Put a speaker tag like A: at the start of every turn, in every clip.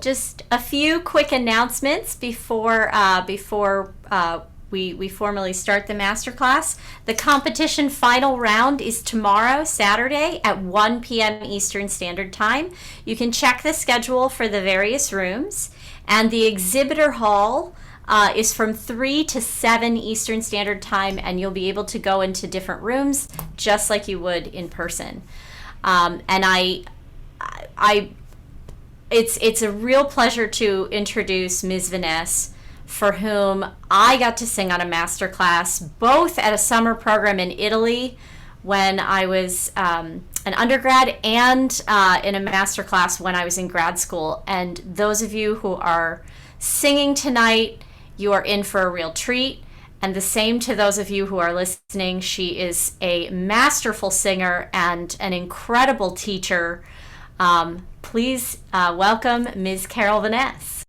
A: Just a few quick announcements before we formally start the masterclass. The competition final round is tomorrow, Saturday, at 1 p.m. Eastern Standard Time. You can check the schedule for the various rooms, and the exhibitor hall is from 3 to 7 Eastern Standard Time, and you'll be able to go into different rooms just like you would in person. And it's a real pleasure to introduce Ms. Vaness, for whom I got to sing on a master class, both at a summer program in Italy when I was an undergrad and in a master class when I was in grad school. And those of you who are singing tonight, you are in for a real treat. And the same to those of you who are listening. She is a masterful singer and an incredible teacher. Please welcome Ms. Carol Vaness.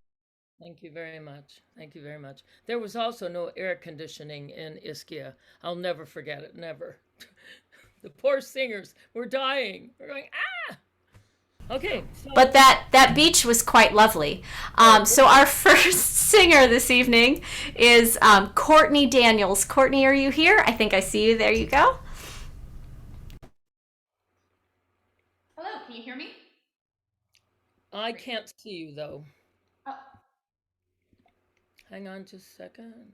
B: Thank you very much. Thank you very much. There was also no air conditioning in Ischia. I'll never forget it, never. The poor singers were dying. We're going, ah! Okay.
A: But that beach was quite lovely. So our first singer this evening is Courtney Daniels. Courtney, are you here? I think I see you. There you go.
C: Hello, can you hear me?
B: I can't see you, though.
C: Oh,
B: Hang on just a second.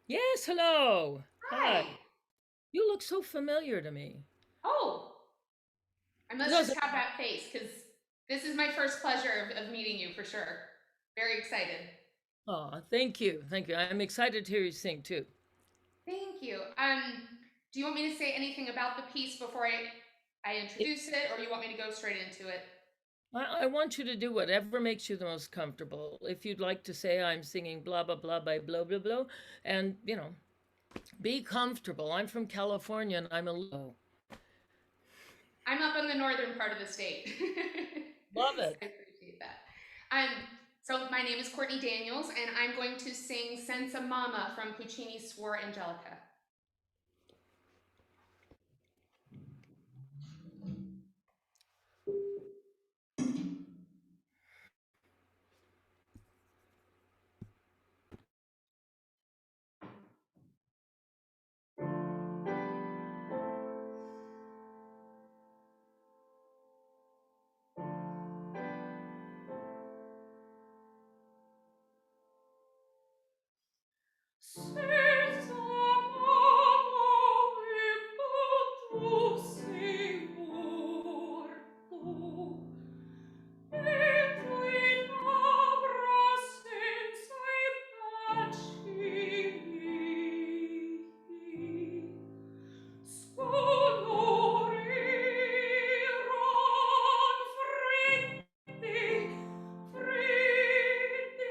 B: Yes, hello.
C: hi.
B: You look so familiar to me.
C: Oh, I must
B: Does
C: just
B: it?
C: have that face because this is my first pleasure of meeting you for sure. Very excited.
B: Oh, thank you. Thank you. I'm excited to hear you sing, too.
C: Thank you. Do you want me to say anything about the piece before I introduce it, or do you want me to go straight into it?
B: I want you to do whatever makes you the most comfortable. If you'd like to say I'm singing blah, blah, blah by blah, blah, blah, and, be comfortable. I'm from California and I'm a low.
C: I'm up in the northern part of the state.
B: Love
C: So
B: it.
C: I appreciate that. So my name is Courtney Daniels, and I'm going to sing Senza Mama from Puccini's Suor Angelica. Senza mama vivo tu sei morto, e tue labbra senza i baci miei scoloriron fredde, fredde,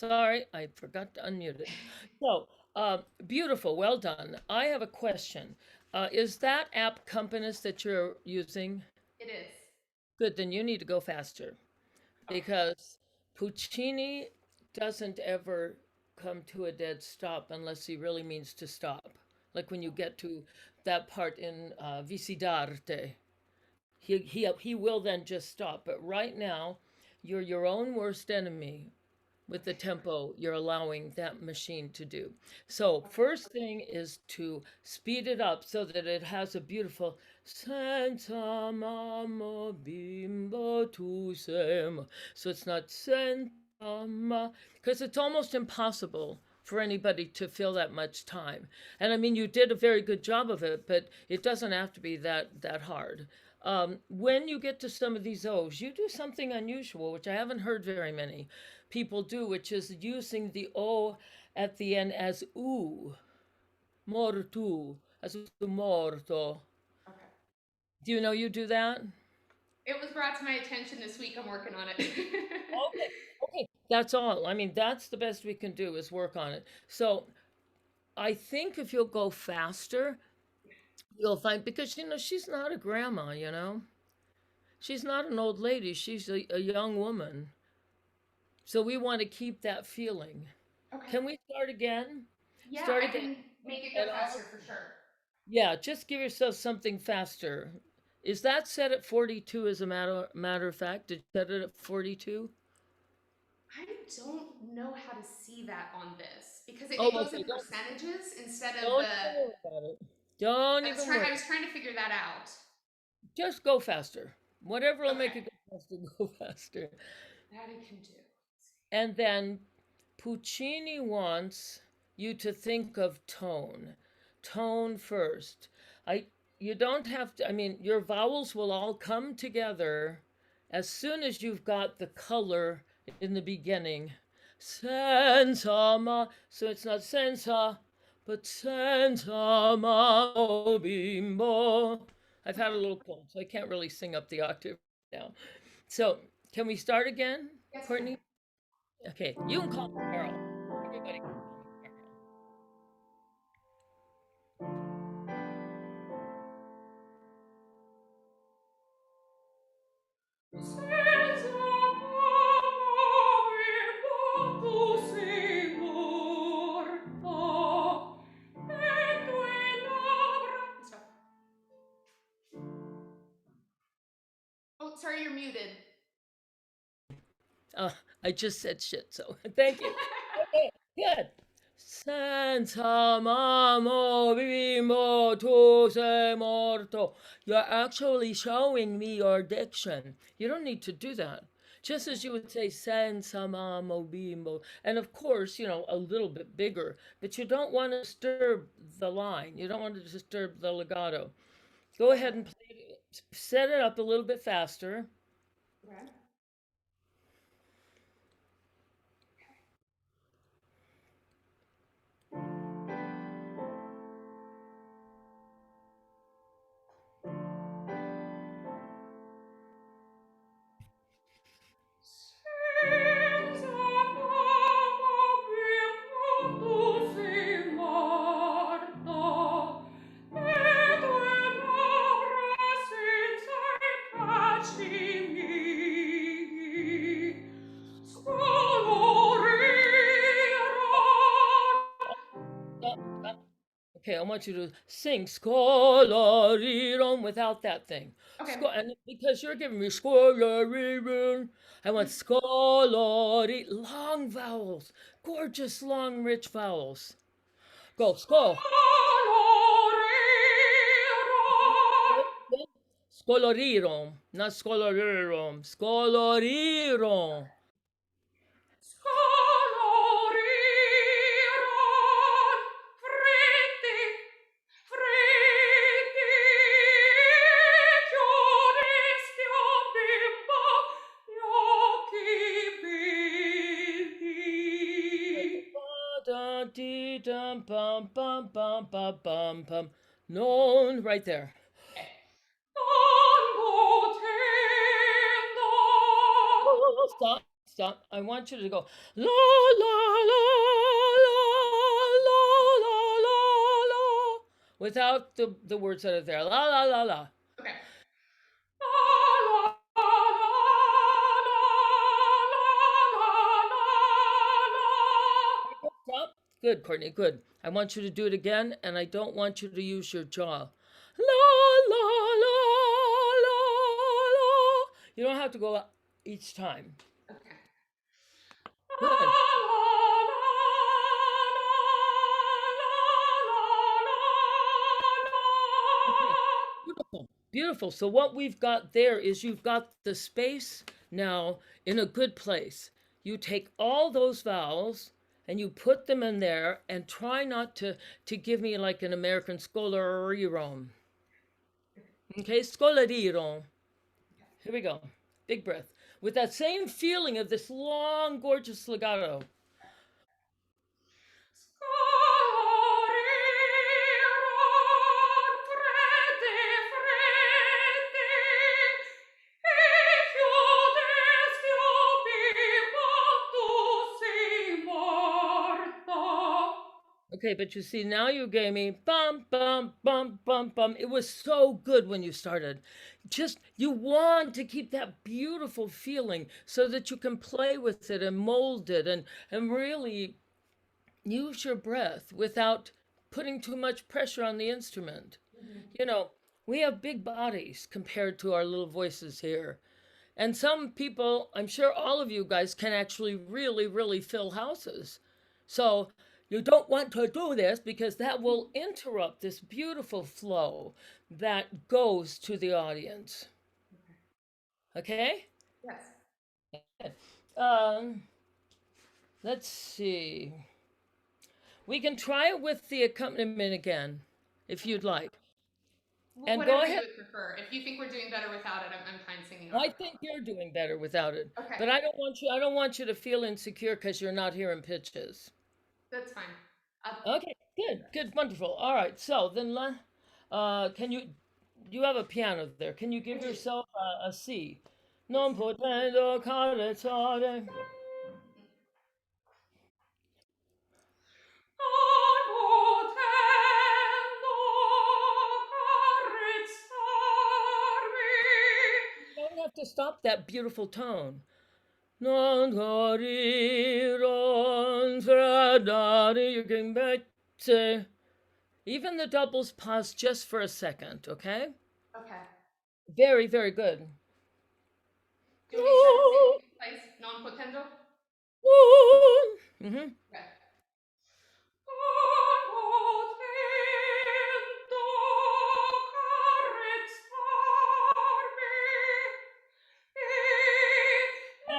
B: Sorry, I forgot to unmute it. So, beautiful, well done. I have a question. Is that app Compass that you're using?
C: It is.
B: Good, then you need to go faster
C: Okay.
B: because Puccini doesn't ever come to a dead stop unless he really means to stop. Like when you get to that part in Visidarte, he will then just stop. But right now, you're your own worst enemy with the
C: Okay.
B: tempo you're allowing that machine to do. So,
C: Okay.
B: first thing is to speed it up so that it has a beautiful senza mamma bimbo tu sem. So it's not senza ma, because it's almost impossible for anybody to fill that much time. And I mean, you did a very good job of it, but it doesn't have to be that hard. When you get to some of these O's, you do something unusual, which I haven't heard very many people do, which is using the O at the end as U, mortu, as morto.
C: Okay.
B: Do you know you do that?
C: It was brought to my attention this week. I'm working on it.
B: Okay, okay. That's all. I mean, that's the best we can do is work on it. So I think if you'll go faster, you'll find, because, she's not a grandma, She's not an old lady. She's a young woman. So we want to keep that feeling.
C: Okay.
B: Can we start again?
C: Yeah,
B: Start
C: I
B: again.
C: can make it go
B: And
C: faster for sure.
B: yeah, just give yourself something faster. Is that set at 42 as a matter of fact? Did you set it at 42?
C: I don't know how to see that on this because it,
B: Oh,
C: it goes
B: okay.
C: in percentages instead of
B: Don't
C: the.
B: even worry about it. Don't
C: I was
B: even
C: trying.
B: worry.
C: I was trying to figure that out.
B: Just go faster. Whatever will make
C: Okay,
B: it go faster, go faster.
C: that I can do.
B: And then Puccini wants you to think of tone. Tone first. I you don't have to, I mean, your vowels will all come together as soon as you've got the color in the beginning. Senza ma, so it's not senza, but senza ma oh, bimbo. I've had a little cold, so I can't really sing up the octave now. So, can we start again,
C: Yes, ma'am.
B: Courtney? Okay, you can call me Carol. Everybody can call me Carol.
C: Senza amore tu sei morto, e tue labbra. Stop. Oh, sorry, you're muted.
B: Uh, I just said shit, so thank you. Okay, good. Santa Mamo Bimbo Tu Sei Morto. You're actually showing me your diction. You don't need to do that. Just as you would say Santa Mamo Bimbo. And of course, a little bit bigger, but you don't want to disturb the line. You don't want to disturb the legato. Go
C: Okay.
B: ahead and set it up a little bit faster.
C: Okay. Senza amore tu sei morto, e tue labbra senza i miei scolorirono.
B: Stop, stop. Okay, I want you to sing "Scolarirum" without that thing.
C: Okay.
B: And because you're giving me "Scolarirum," I want "Scolari," long vowels, gorgeous, long, rich vowels. Go, "Sco." "Scolarirum," not "Scholarirum." "Scolarirum."
C: Scoloriron, fritti, fritti, chiudesti, o bimbo, gli occhi vinti.
B: Da dee dum bum bum bum bum bum bum. No, right there.
C: Non potendo.
B: Oh, stop, stop. I want you to go la la la la la la la without the words that are there. La la la la.
C: Okay.
B: Stop. Good, Courtney. Good. I want you to do it again, and I don't want you to use your jaw. La la la la la. You don't have to go each time.
C: Okay.
B: Good. Okay. Beautiful. Beautiful. So what we've got there is you've got the space now in a good place. You take all those vowels and you put them in there and try not to give me like an American scolariron. Okay, scolariron. Here we go. Big breath. With that same feeling of this long, gorgeous legato. Okay, but you see, now you gave me bum, bum, bum, bum, bum. It was so good when you started. Just, you want to keep that beautiful feeling so that you can play with it and mold it and really use your breath without putting too much pressure on the instrument. You know, we have big bodies compared to our little voices here. And some people, I'm sure all of you guys can actually really, really fill houses. So you don't want to do this because that will interrupt this beautiful flow that goes to the audience. Okay?
C: Yes.
B: Um, let's see. We can try it with the accompaniment again, if you'd like. And go
C: Whatever you
B: ahead.
C: would prefer. If you think we're doing better without it, I'm fine singing
B: I
C: over.
B: think you're doing better without it.
C: Okay.
B: But I don't want you to feel insecure because you're not hearing pitches.
C: That's fine.
B: Okay, good, good, wonderful. All right, so then, can you have a piano there? Can you give yourself a C? Non potendo carezzare. You don't have to stop that beautiful tone. Non coriron fredari, you can bet. Even the doubles pause just for a second, okay?
C: Okay.
B: Very, very good.
C: Do you want me to start the same place? Non potendo?
B: Mm-hmm.
C: Okay.
B: Oh,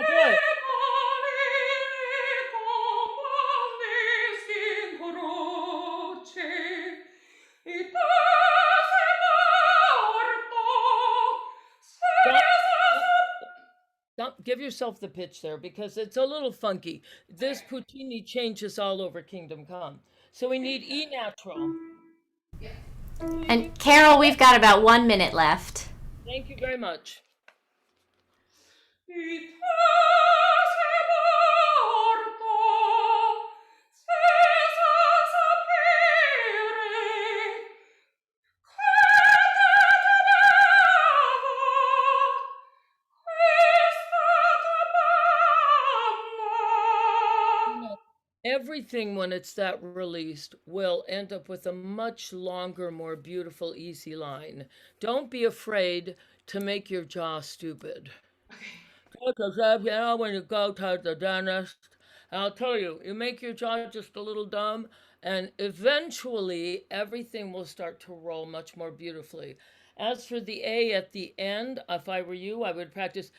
B: good. Stop, stop, stop. Give yourself the pitch there because it's a little funky. This Puccini changes all over Kingdom Come. So we need E natural.
C: Yeah.
A: And Carol, we've got about 1 minute left.
B: Thank you very much. You know, everything when it's that released will end up with a much longer, more beautiful, easy line. Don't be afraid to make your jaw stupid. Because when you go to the dentist, I'll tell you, you make your jaw just a little dumb, and eventually everything will start to roll much more beautifully. As for the A at the end, if I were you, I would practice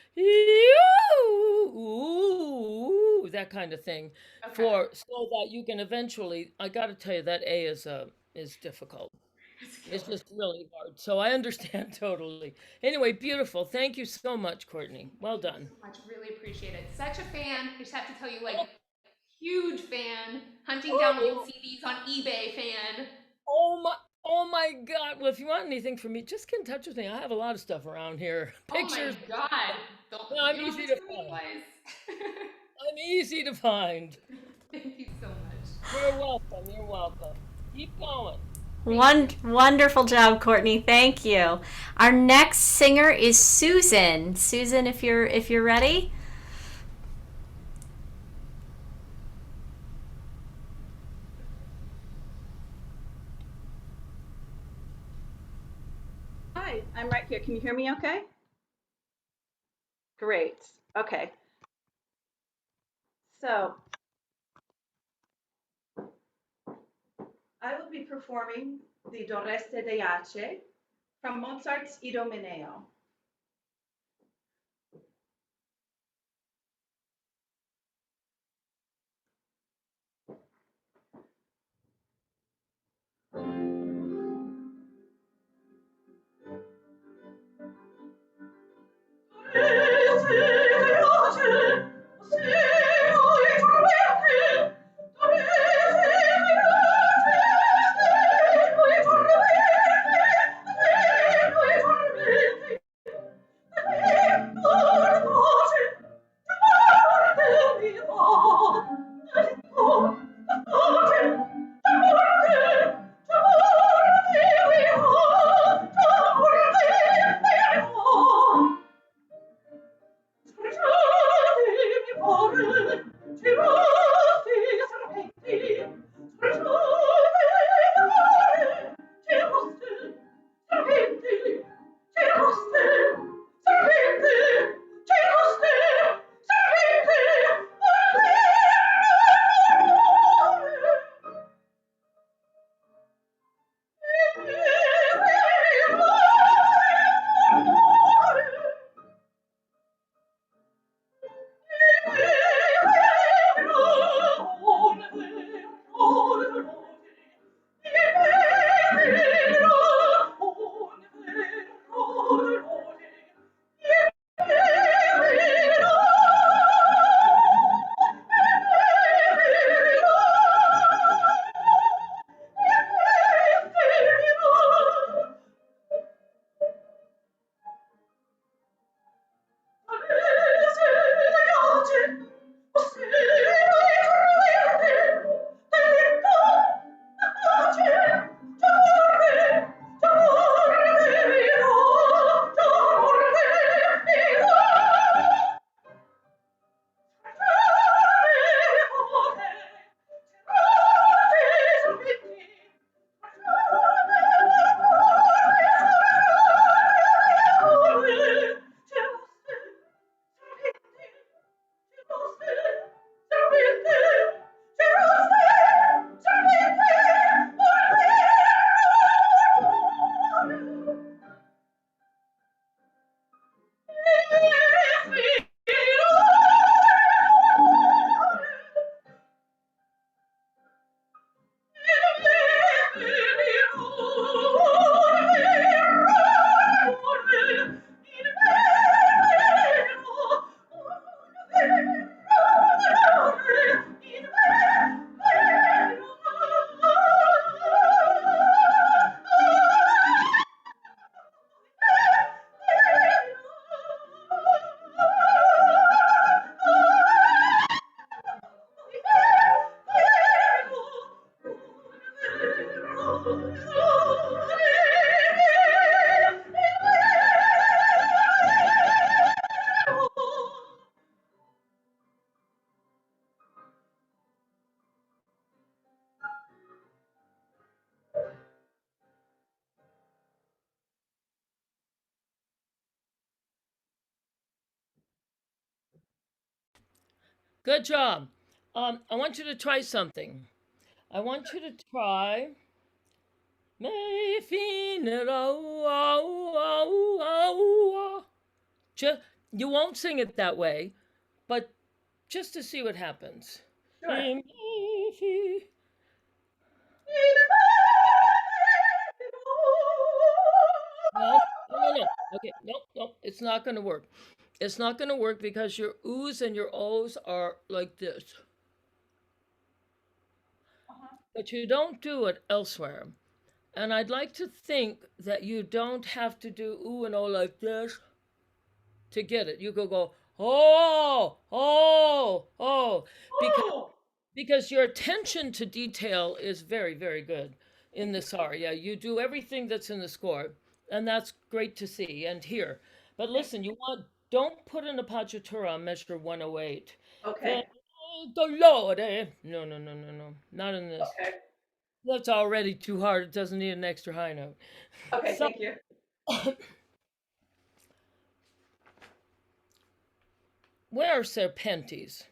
B: that kind of thing
C: Okay.
B: for so that you can eventually. I got to tell you that A is difficult. It's just really hard. So I understand totally. Anyway, beautiful. Thank you so much, Courtney. Well
C: Thank you
B: done.
C: so much. Really appreciate it. Such a fan. I just have to tell you, like,
B: Oh,
C: huge fan. Hunting down old
B: oh,
C: CDs on eBay fan.
B: oh my, oh my God. Well, if you want anything from me, just get in touch with me. I have a lot of stuff around here.
C: Oh my
B: Pictures.
C: God. Don't
B: No,
C: you
B: I'm
C: don't have
B: easy
C: to
B: to
C: tell me
B: find.
C: twice.
B: I'm easy to find.
C: Thank you so much.
B: You're welcome. You're welcome. Keep going.
C: Thank you.
A: Wonderful job, Courtney. Thank you. Our next singer is Susan. Susan, if you're ready.
D: Hi, I'm right here. Can you hear me okay? Great. Okay. So I will be performing the Doreste Deace from Mozart's Idomeneo.
B: Good job. I want you to try something. I want you to try. May finirò. Just, you won't sing it that way, but just to see what happens.
D: Sure.
B: No, no, no, no. Okay, no, no, it's not going to work. It's not going to work because your oohs and your ohs are like this. But you don't do it elsewhere. And I'd like to think that you don't have to do ooh and oh like this to get it. You go, oh, oh, oh, because
D: Oh,
B: because your attention to detail is very, very good in this aria. You do everything that's in the score, and that's great to see and hear. But
D: thank
B: listen, don't put an appoggiatura on measure 108.
D: you. Okay.
B: Then, oh, dolore. No, no, no, no, no. Not in this.
D: Okay.
B: That's already too hard. It doesn't need an extra high note.
D: Okay.
B: So,
D: Thank you.
B: where are serpentes?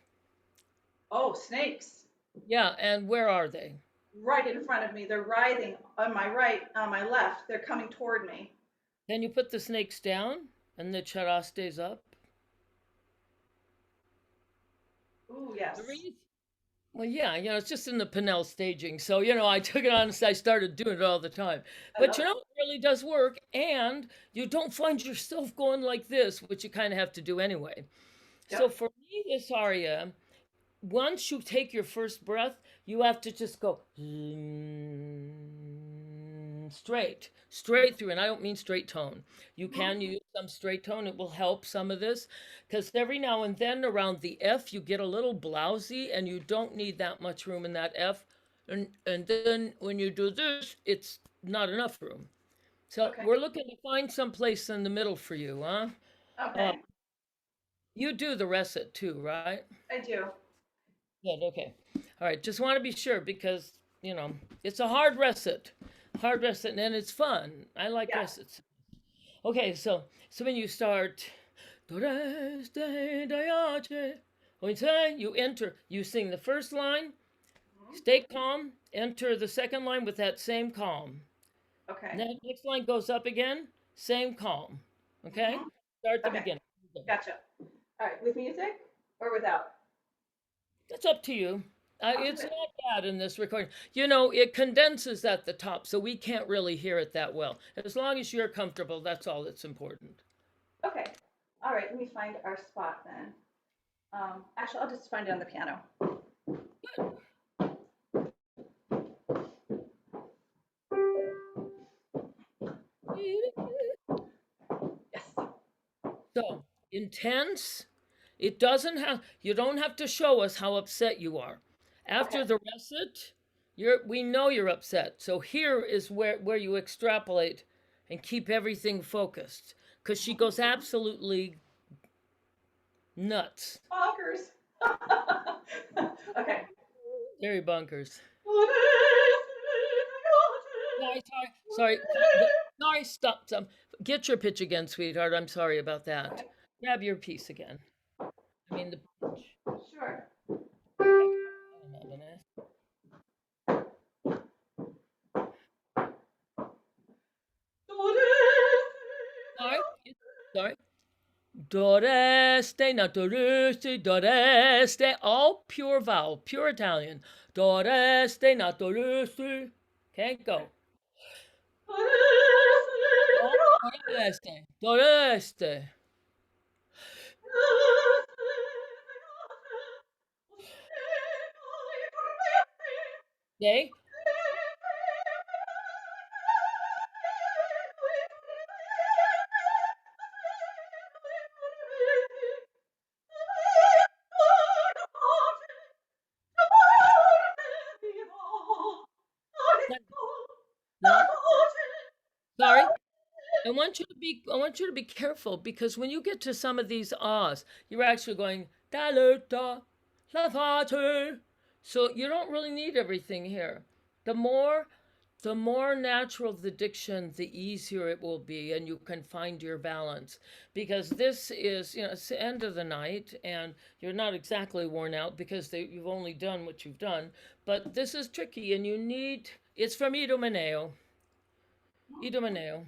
D: Oh, snakes.
B: Yeah, and where are they?
D: Right in front of me. They're writhing on my right, on my left. They're coming toward me.
B: Can you put the snakes down and the charastes up?
D: Ooh, yes.
B: The reason Well, yeah, it's just in the Pinnell staging. So, I took it on and I started doing it all the time. But, it really does work. And you don't find yourself going like this, which you kind of have to do anyway.
D: Yep.
B: So, for me, this aria, once you take your first breath, you have to just go straight through. And I don't mean straight tone. You can use some straight tone. It will help some of this, because every now and then around the F, you get a little blousy and you don't need that much room in that F. And then when you do this, it's not enough room. So
D: Okay.
B: we're looking to find some place in the middle for you, huh?
D: Okay.
B: You do the recit too, right?
D: I do.
B: Good, okay. All right, just want to be sure because, it's a hard recit. And it's fun. I like recits. Okay, so when you start, you enter, you sing the first line, stay calm, enter the second line with that same calm.
D: Okay.
B: And then next line goes up again, same calm. Okay? Start the beginning.
D: Gotcha. All right. With music or without?
B: It's up to you. It's not bad in this recording. It condenses at the top, so we can't really hear it that well. As long as you're comfortable, that's all that's important.
D: Okay. All right. Let me find our spot then. Actually, I'll just find it on the piano. Yes.
B: So, intense. It doesn't have, you don't have to show us how upset you are. After the recit, we know you're upset. So here is where you extrapolate and keep everything focused. Because she goes absolutely nuts.
D: Bonkers. Okay.
B: Very bonkers. Sorry, stop. Get your pitch again, sweetheart. I'm sorry about that.
D: Okay.
B: Grab your piece again. I mean the pitch.
D: Sure.
B: Sorry. Doreste, not doreste, doreste. All pure vowel, pure Italian. Doreste, not doreste. Okay, go. Doreste, doreste. Okay. No. Sorry. I want you to be careful, because when you get to some of these ahs, you're actually going da la da la fa. So you don't really need everything here. The more natural the diction, the easier it will be, and you can find your balance. Because this is, it's the end of the night, and you're not exactly worn out because you've only done what you've done. But this is tricky, and it's from Idomeneo. Idomeneo.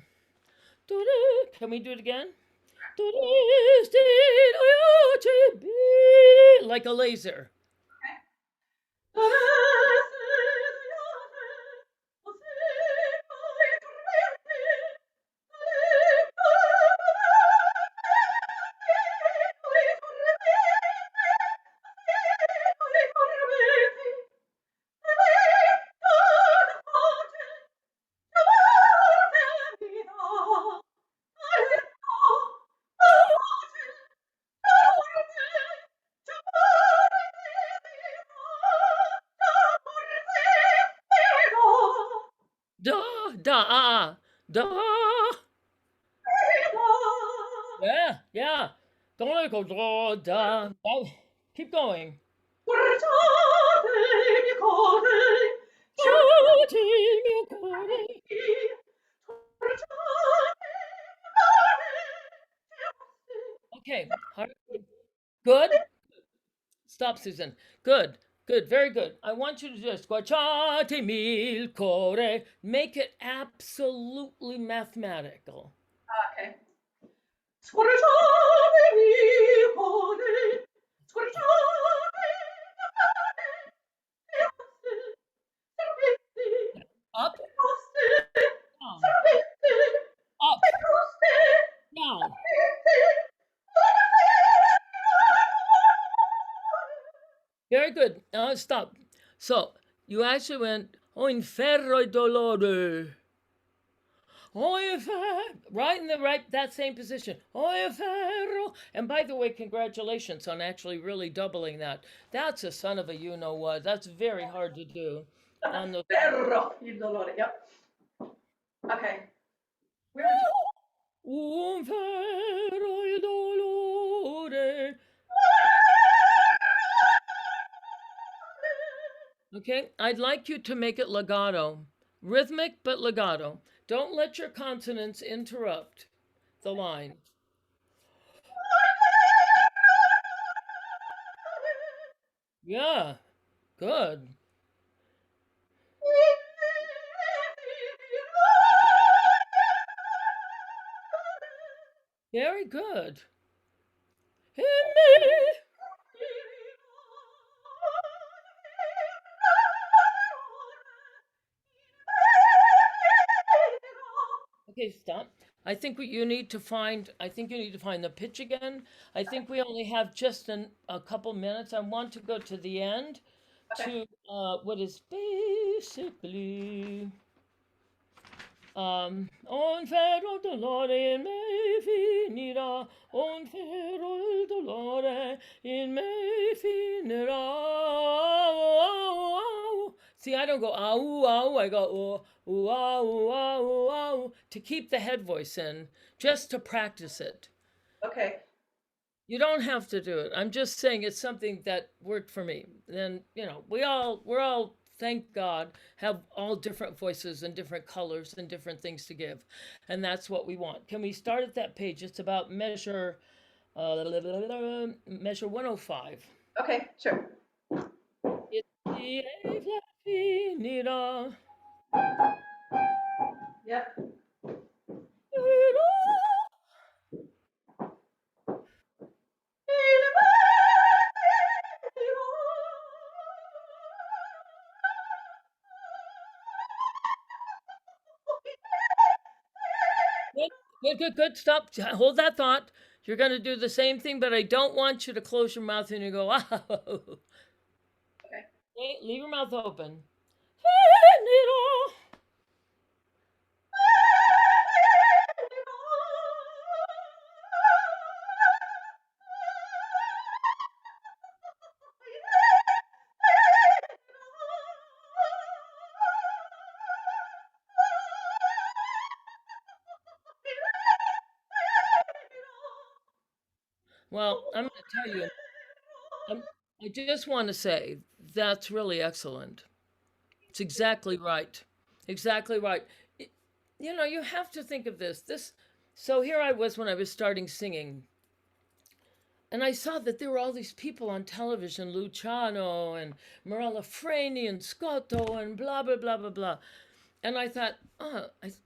B: Can we do it again? Like a laser. da, da. Yeah. Don't let it go, da. Keep going. Okay, good. Stop, Susan. Good. Very good. I want you to just guacciate mil core. Make it absolutely mathematical.
D: Okay.
B: Up, down, up, down. Very good. Now stop. So you actually went in ferro dolore. Right in that same position. And by the way, congratulations on actually really doubling that. That's a son of a you know what. That's very hard to do. On the
D: Ferro il dolore. Yep. Okay. Where would you?
B: Un ferro il dolore. Okay, I'd like you to make it legato. Rhythmic but legato. Don't let your consonants interrupt the line. Yeah, good. Very good. In me. Okay, stop. I think you need to find the pitch again. I think we only have just a couple minutes. I want to go to the end to what is basically un ferro dolore in me finirà, un ferro il dolore in me finirà. See, I don't go ow, ow, I go ooh, ooh, ow, ow, ow, to keep the head voice in, just to practice it.
D: Okay.
B: You don't have to do it. I'm just saying it's something that worked for me. And, we're all, thank God, have all different voices and different colors and different things to give. And that's what we want. Can we start at that page? It's about measure 105.
D: Okay, sure. Yep.
B: Good. Stop. Hold that thought. You're going to do the same thing, but I don't want you to close your mouth and you go, oh.
D: Okay.
B: Leave your mouth open. Well, I'm going to tell you, I just want to say that's really excellent. It's exactly right. Exactly right. You have to think of this. So here I was when I was starting singing, and I saw that there were all these people on television, Luciano and Morella Freni and Scotto and blah, blah, blah, blah, blah. And I thought,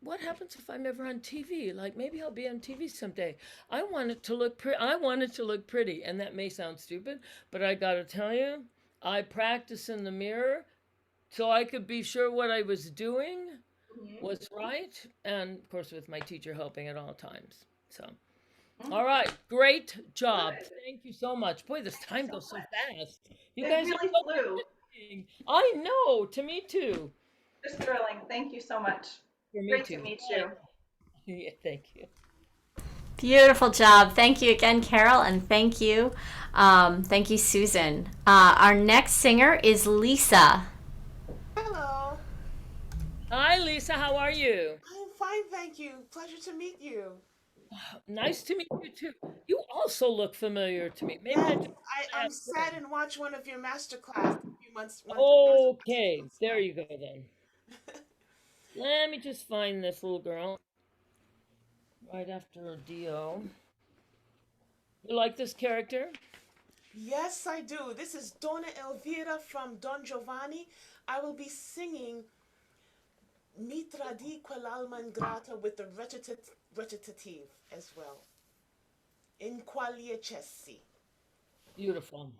B: what happens if I'm ever on TV? Like maybe I'll be on TV someday. I want it to look pretty. And that may sound stupid, but I got to tell you, I practice in the mirror so I could be sure what I was doing was right. And of course, with my teacher helping at all times. So, all right. Great job.
D: Good.
B: Thank you so much. Boy, this time goes so fast. You
D: It
B: guys
D: really
B: are
D: flew.
B: I know. To me, too.
D: Just thrilling. Thank you so much.
B: For me,
D: Great
B: too.
D: to meet you.
B: Yeah, thank you.
A: Beautiful job. Thank you again, Carol, and thank you, Susan. Our next singer is Lisa.
E: Hello.
B: Hi, Lisa. How are you?
E: I'm fine, thank you. Pleasure to meet you.
B: Nice to meet you too. You also look familiar to me. Maybe I
E: Yes,
B: just
E: I'm
B: last
E: sat
B: name.
E: and watched one of your master class a few
B: Okay,
E: months
B: there
E: ago.
B: you go then. Let me just find this little girl right after Dio. You like this character?
E: Yes, I do. This is Donna Elvira from Don Giovanni. I will be singing Mitra di quell'alma ingrata with the recitative as well. In quali eccessi.
B: Beautiful.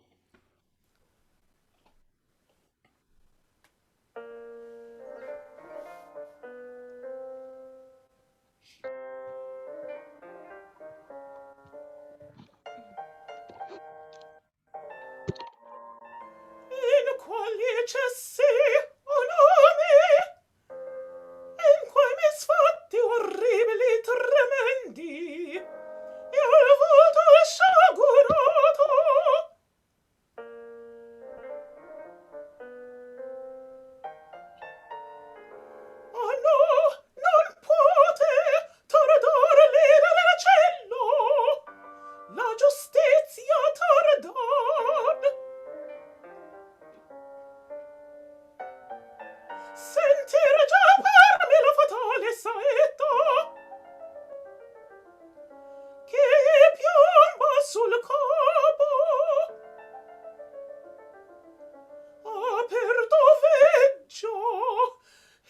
E: In quali eccessi, o nome, in quei misfatti orribili tremendi, e al volto sciagurato. Oh no, non puote tardar l'ira del cielo, la giustizia tardar. Sentire già parmi la fatale saetta, che piomba sul capo. Aperto veggio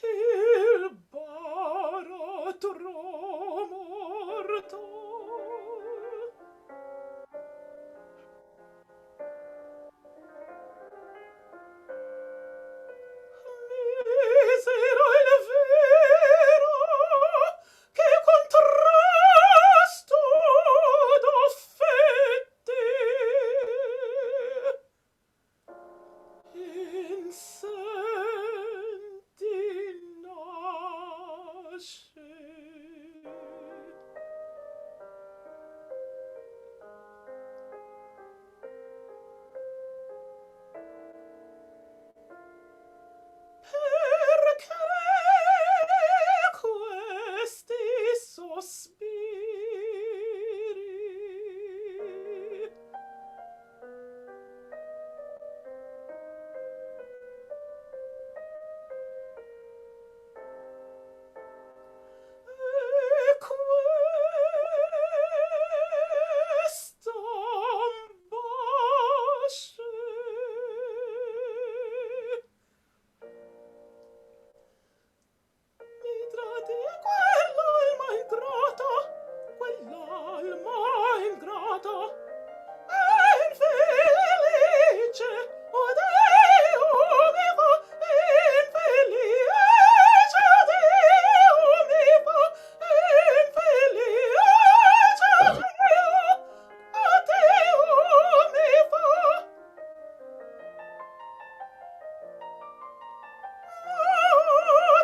E: il baratro morto. Misera il vero, che contrasto d'offette. Insenti nasce. Perché questi sospiri? E questa ambasce mi tradi quell'alma ingrata, e infelice, o Dio mi fa, infelice, o Dio mi fa, infelice, o Dio mi fa.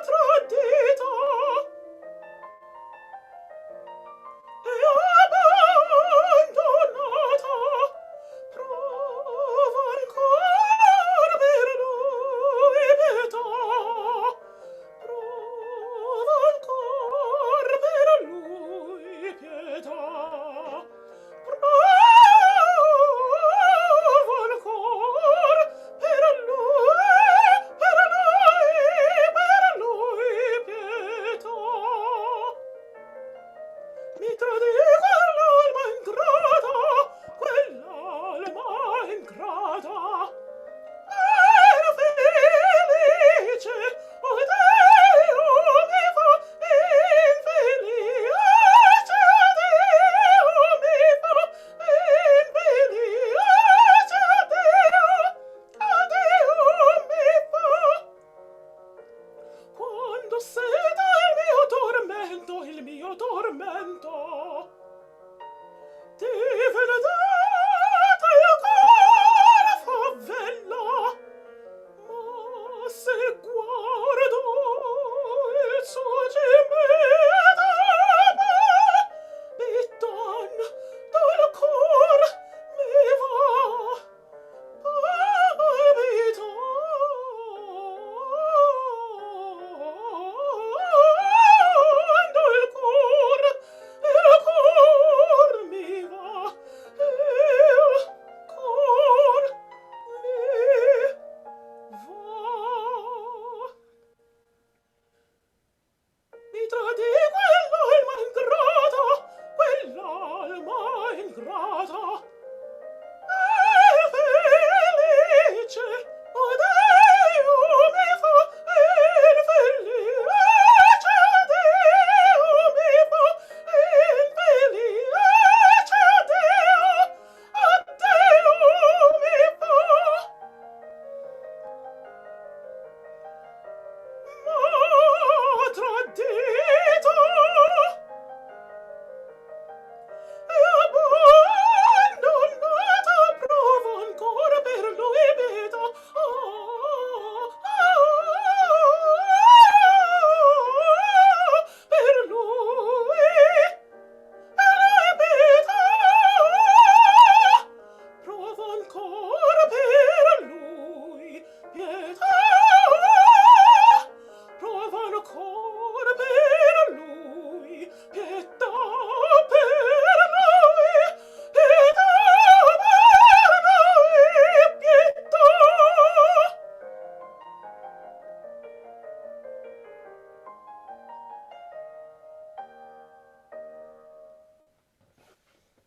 E: Tradito e abbandonata, prova ancor per lui pietà, prova ancor per lui pietà, prova ancor per lui pietà. Mi tradi quell'alma ingrata, era felice, o Dio mi fa, infelice, o Dio mi fa, infelice, o Dio mi fa. Quando seta il mio tormento,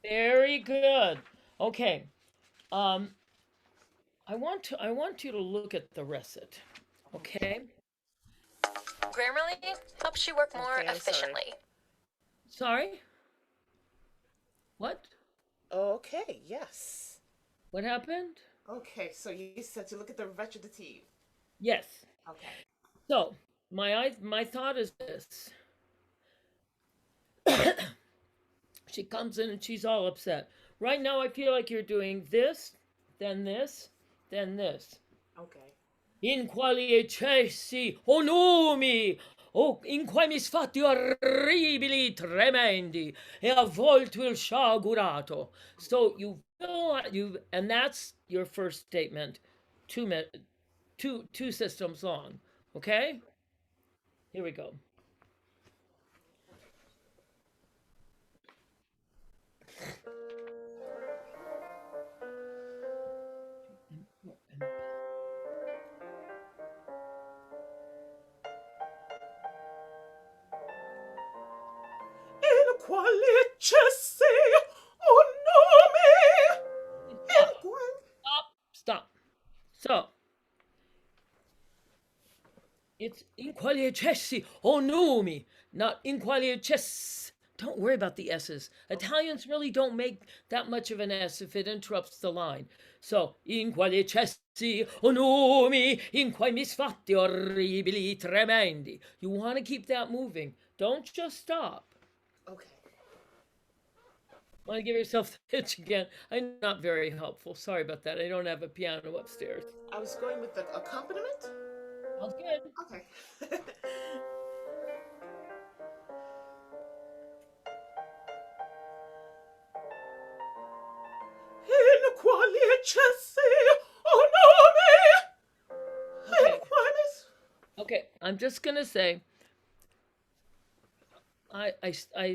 B: Very good. Okay. Um, I want you to look at the recit. Okay.
F: Grammarly helps you work more
E: Okay, I'm sorry.
F: efficiently.
B: Sorry. What?
E: Okay, yes.
B: What happened?
E: Okay, so you said to look at the recitative.
B: Yes.
E: Okay.
B: So my thought is this. She comes in and she's all upset. Right now, I feel like you're doing this, then this, then this.
E: Okay.
B: In quali eccessi, o nomi, o in quei misfatti orribili, tremendi, e a volte il sciagurato. So and that's your first statement, two systems long. Okay? Here we go.
E: In quali eccessi, o nome, in quali...
B: Stop. So, it's in quali eccessi o nomi, not in quali eccessi. Don't worry about the S's. Italians really don't make that much of an S if it interrupts the line. So, in quali eccessi o nomi, in quei misfatti orribili, tremendi. You want to keep that moving. Don't just stop.
E: Okay.
B: Want to give yourself the pitch again? I'm not very helpful. Sorry about that. I don't have a piano upstairs.
E: I was going with the accompaniment?
B: Sounds good.
E: Okay. In quali eccessi, o nome, in quali...
B: Okay, I'm just gonna say I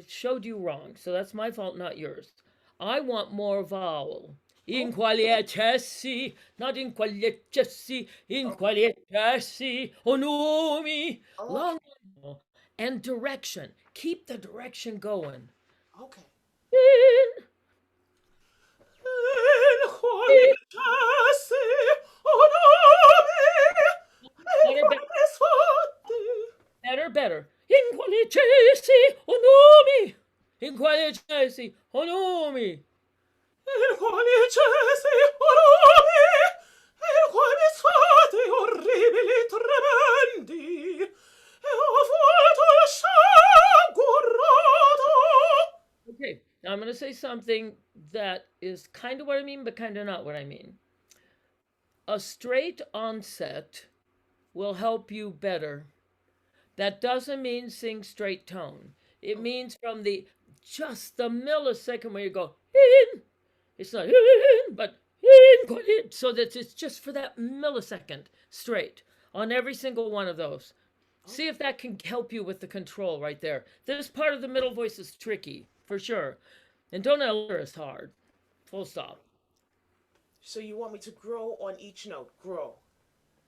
B: showed you wrong, so that's my fault, not yours. I want more vowel. In quali eccessi, not in quali eccessi, in quali eccessi, o nomi. Long and direction. Keep the direction going.
E: Okay.
B: In
E: Quali eccessi, o nome, in
B: better,
E: quali misfatti.
B: better. In quali eccessi, o nomi. In quali eccessi, o nomi.
E: In quali eccessi, o nome, in quali misfatti orribili, tremendi, e ho volto il sciagurato.
B: Okay, now I'm going to say something that is kind of what I mean, but kind of not what I mean. A straight onset will help you better. That doesn't mean sing straight tone. It means from just the millisecond where you go in. It's not in, but in, so that it's just for that millisecond straight on every single one of those. See if that can help you with the control right there. This part of the middle voice is tricky, for sure. And don't alter is hard. Full stop.
E: So you want me to grow on each note? Grow.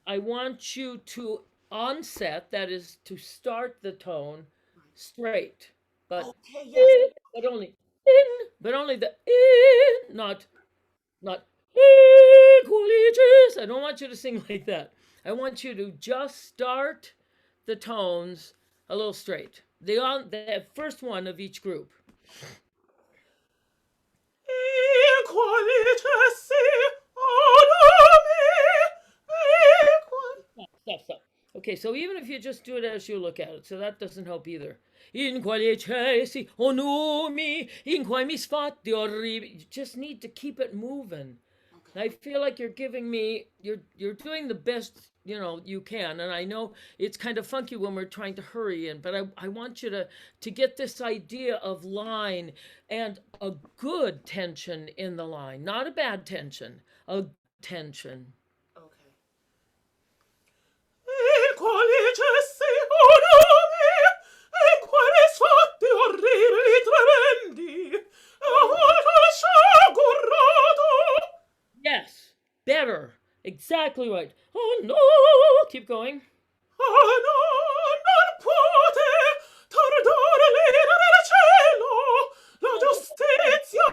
B: I want you to onset, that is to start the tone straight. But
E: Okay, yes.
B: but only in, but only the in, not equalities. I don't want you to sing like that. I want you to just start the tones a little straight. The first one of each group. Stop. Okay, so even if you just do it as you look at it, so that doesn't help either. In quali eccessi, o nomi, in quei misfatti orribili. You just need to keep it moving. Okay. I feel like you're giving me, you're doing the best, you can. And I know it's kind of funky when we're trying to hurry in, but I want you to get this idea of line and a good tension in the line, not a bad tension, a tension. Yes, better. Exactly right. Oh no! Keep going.
E: Oh no, non pote tardare l'ira del cielo, la giustizia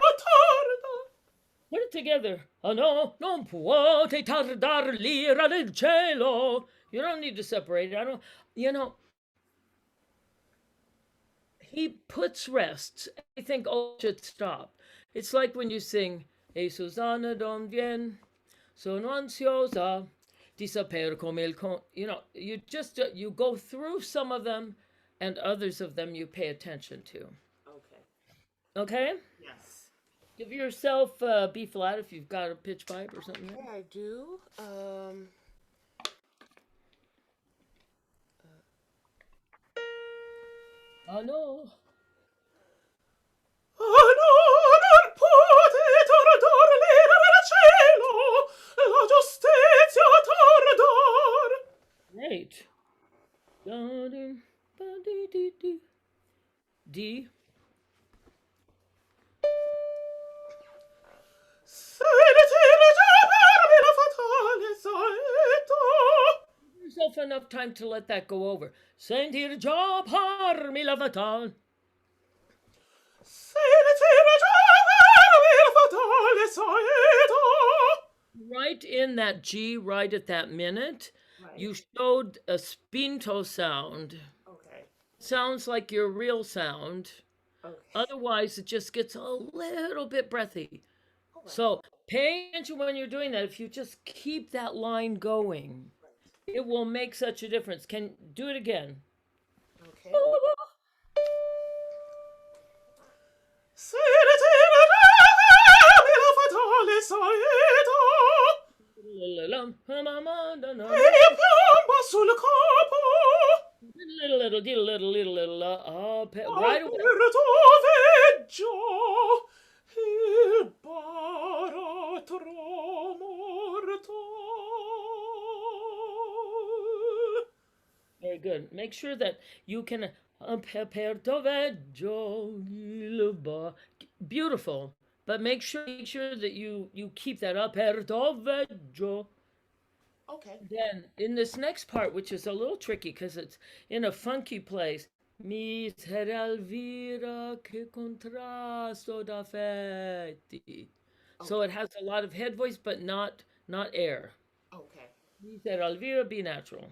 B: together. Oh no, non può te tardar l'ira del cielo. You don't need to separate it. I don't, you know, he puts rests. I think, oh, it should stop. It's like when you sing, E Susanna don vien, sono ansiosa di saper come il con. You know, you just, you go through some of them and others of them you pay attention to.
E: Okay.
B: Okay?
E: Yes.
B: Give yourself B flat if you've got a pitch pipe or something.
E: Okay, I do.
B: Oh no.
E: Oh no, non pote tardar l'ira del cielo, la giustizia tardar.
B: Great. D. Give yourself enough time to let that go over. Sentir già parmi la fatale. Right in that G, right at that minute, you showed a spinto sound.
E: Okay.
B: Sounds like your real sound.
E: Okay.
B: Otherwise, it just gets a little bit breathy. So pay attention when you're doing that. If you just keep that line going, it will make such a difference. Can do it again.
E: Okay.
B: Right away. Very good. Make sure that you can aperto veggio il ba. Beautiful, but make sure that you keep that aperto veggio.
E: Okay.
B: Then in this next part, which is a little tricky because it's in a funky place, miser Elvira che contrasto d'affetti. So it has a lot of head voice, but not air.
E: Okay.
B: Miser Elvira, be natural.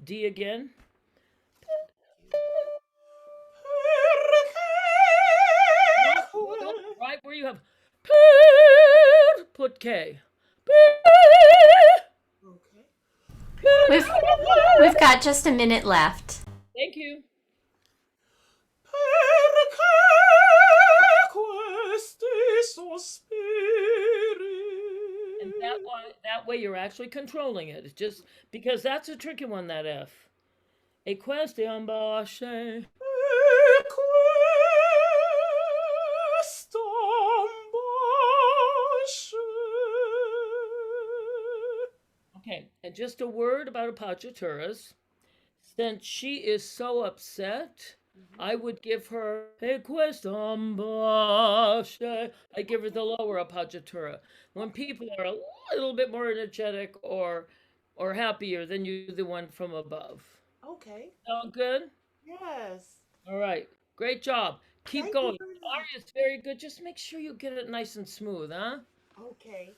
B: D again. Right where you have put K.
A: We've got just a minute left.
B: Thank you. And that way you're actually controlling it. It's just because that's a tricky one, that F. E queste ambasce. Okay, and just a word about appoggiaturas. Since she is so upset, I would give her I give her the lower appoggiatura. When people are a little bit more energetic or happier, then you do the one from above.
E: Okay.
B: All good?
E: Yes.
B: All right. Great job. Keep
E: Thank you
B: going.
E: very much.
B: Aria's very good. Just make sure you get it nice and smooth, huh?
E: Okay.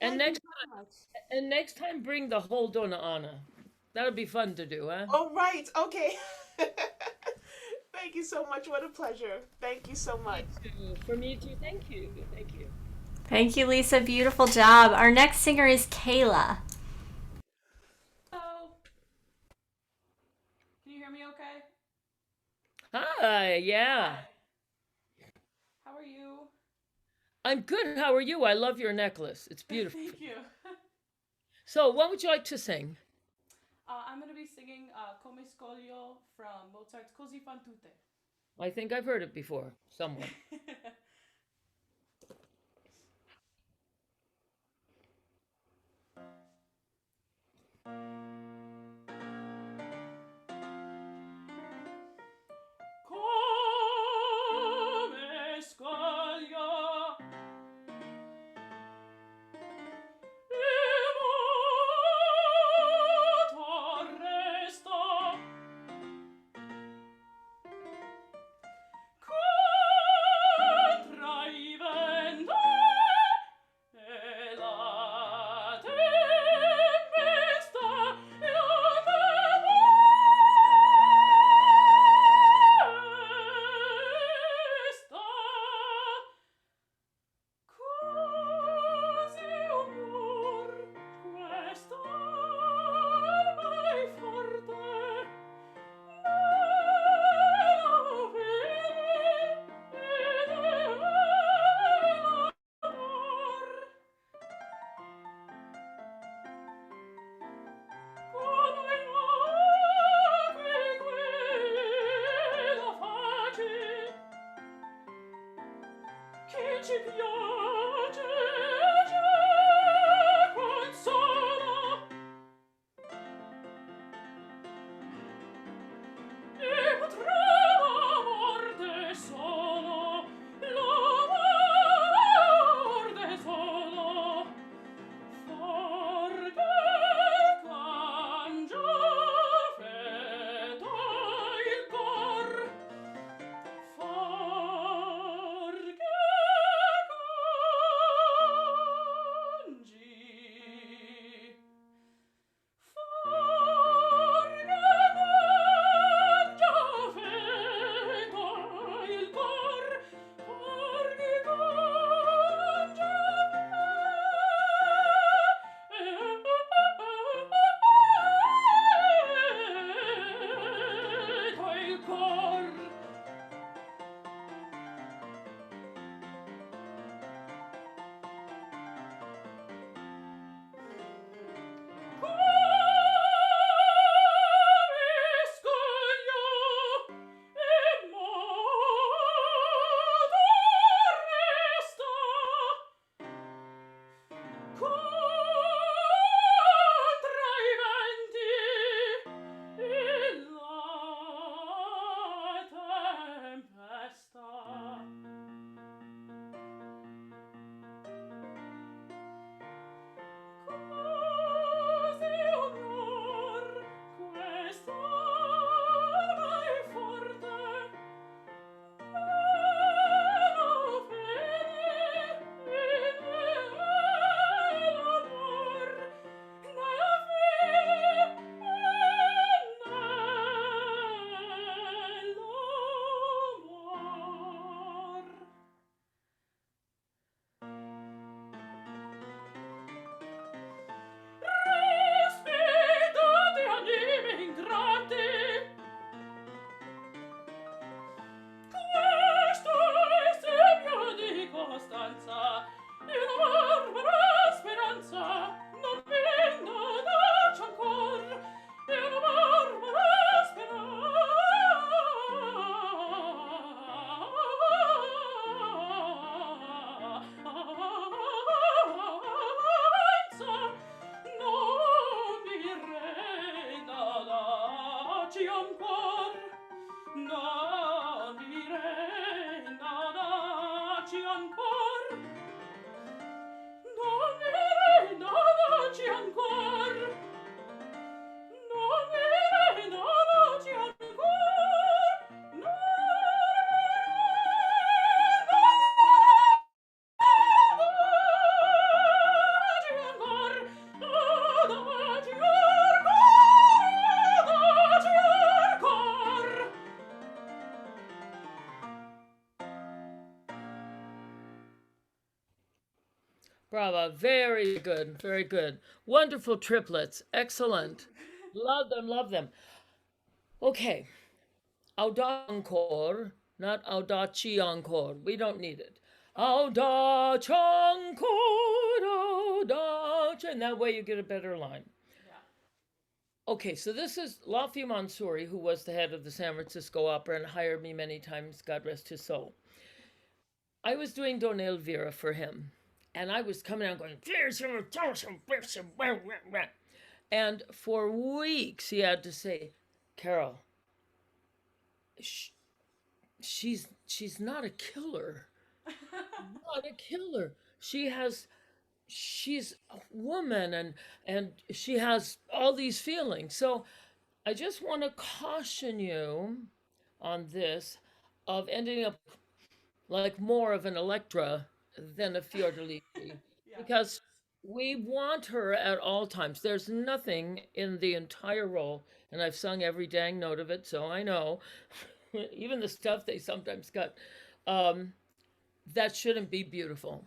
B: And
E: Thank
B: next
E: you so much.
B: and next time bring the whole Donna Anna. That'll be fun to do, huh?
E: All right. Okay. Thank you so much. What a pleasure. Thank you so much.
B: For me too. Thank you. Thank you.
A: Thank you, Lisa. Beautiful job. Our next singer is Kayla.
F: Hello. Can you hear me okay?
B: Hi, yeah.
F: How are you?
B: I'm good. How are you? I love your necklace. It's beautiful.
F: Thank you.
B: So, what would you like to sing?
F: I'm going to be singing Come Scoglio from Mozart's Così fan tutte.
B: I think I've heard it before, somewhere.
F: ci piace consola e potremo morte solo la morte solo forte cangiar feta il cor forte cangi Spettate anime ingrate, questo è segno di costanza e una barbara speranza non venga darci ancor e una barbara speranza non mi renda daci ancor non mi renda daci ancor non mi renda daci ancor non mi renda daci ancor non daci ancor daci ancor
B: Bravo. Very good. Very good. Wonderful triplets. Excellent. Love them. Love them. Okay. Audace encore, not audaci encore. We don't need it. Audace encore, audace. And that way you get a better line. Okay, so this is Lafi Mansouri, who was the head of the San Francisco Opera and hired me many times, God rest his soul. I was doing Dona Elvira for him, and I was coming out going, and for weeks he had to say, Carol, she's not a killer. Not a killer. She's a woman and she has all these feelings. So I just want to caution you on this of ending up like more of an Electra than a Fiordalice because we want her at all times. There's nothing in the entire role, and I've sung every dang note of it, so I know, even the stuff they sometimes cut, that shouldn't be beautiful.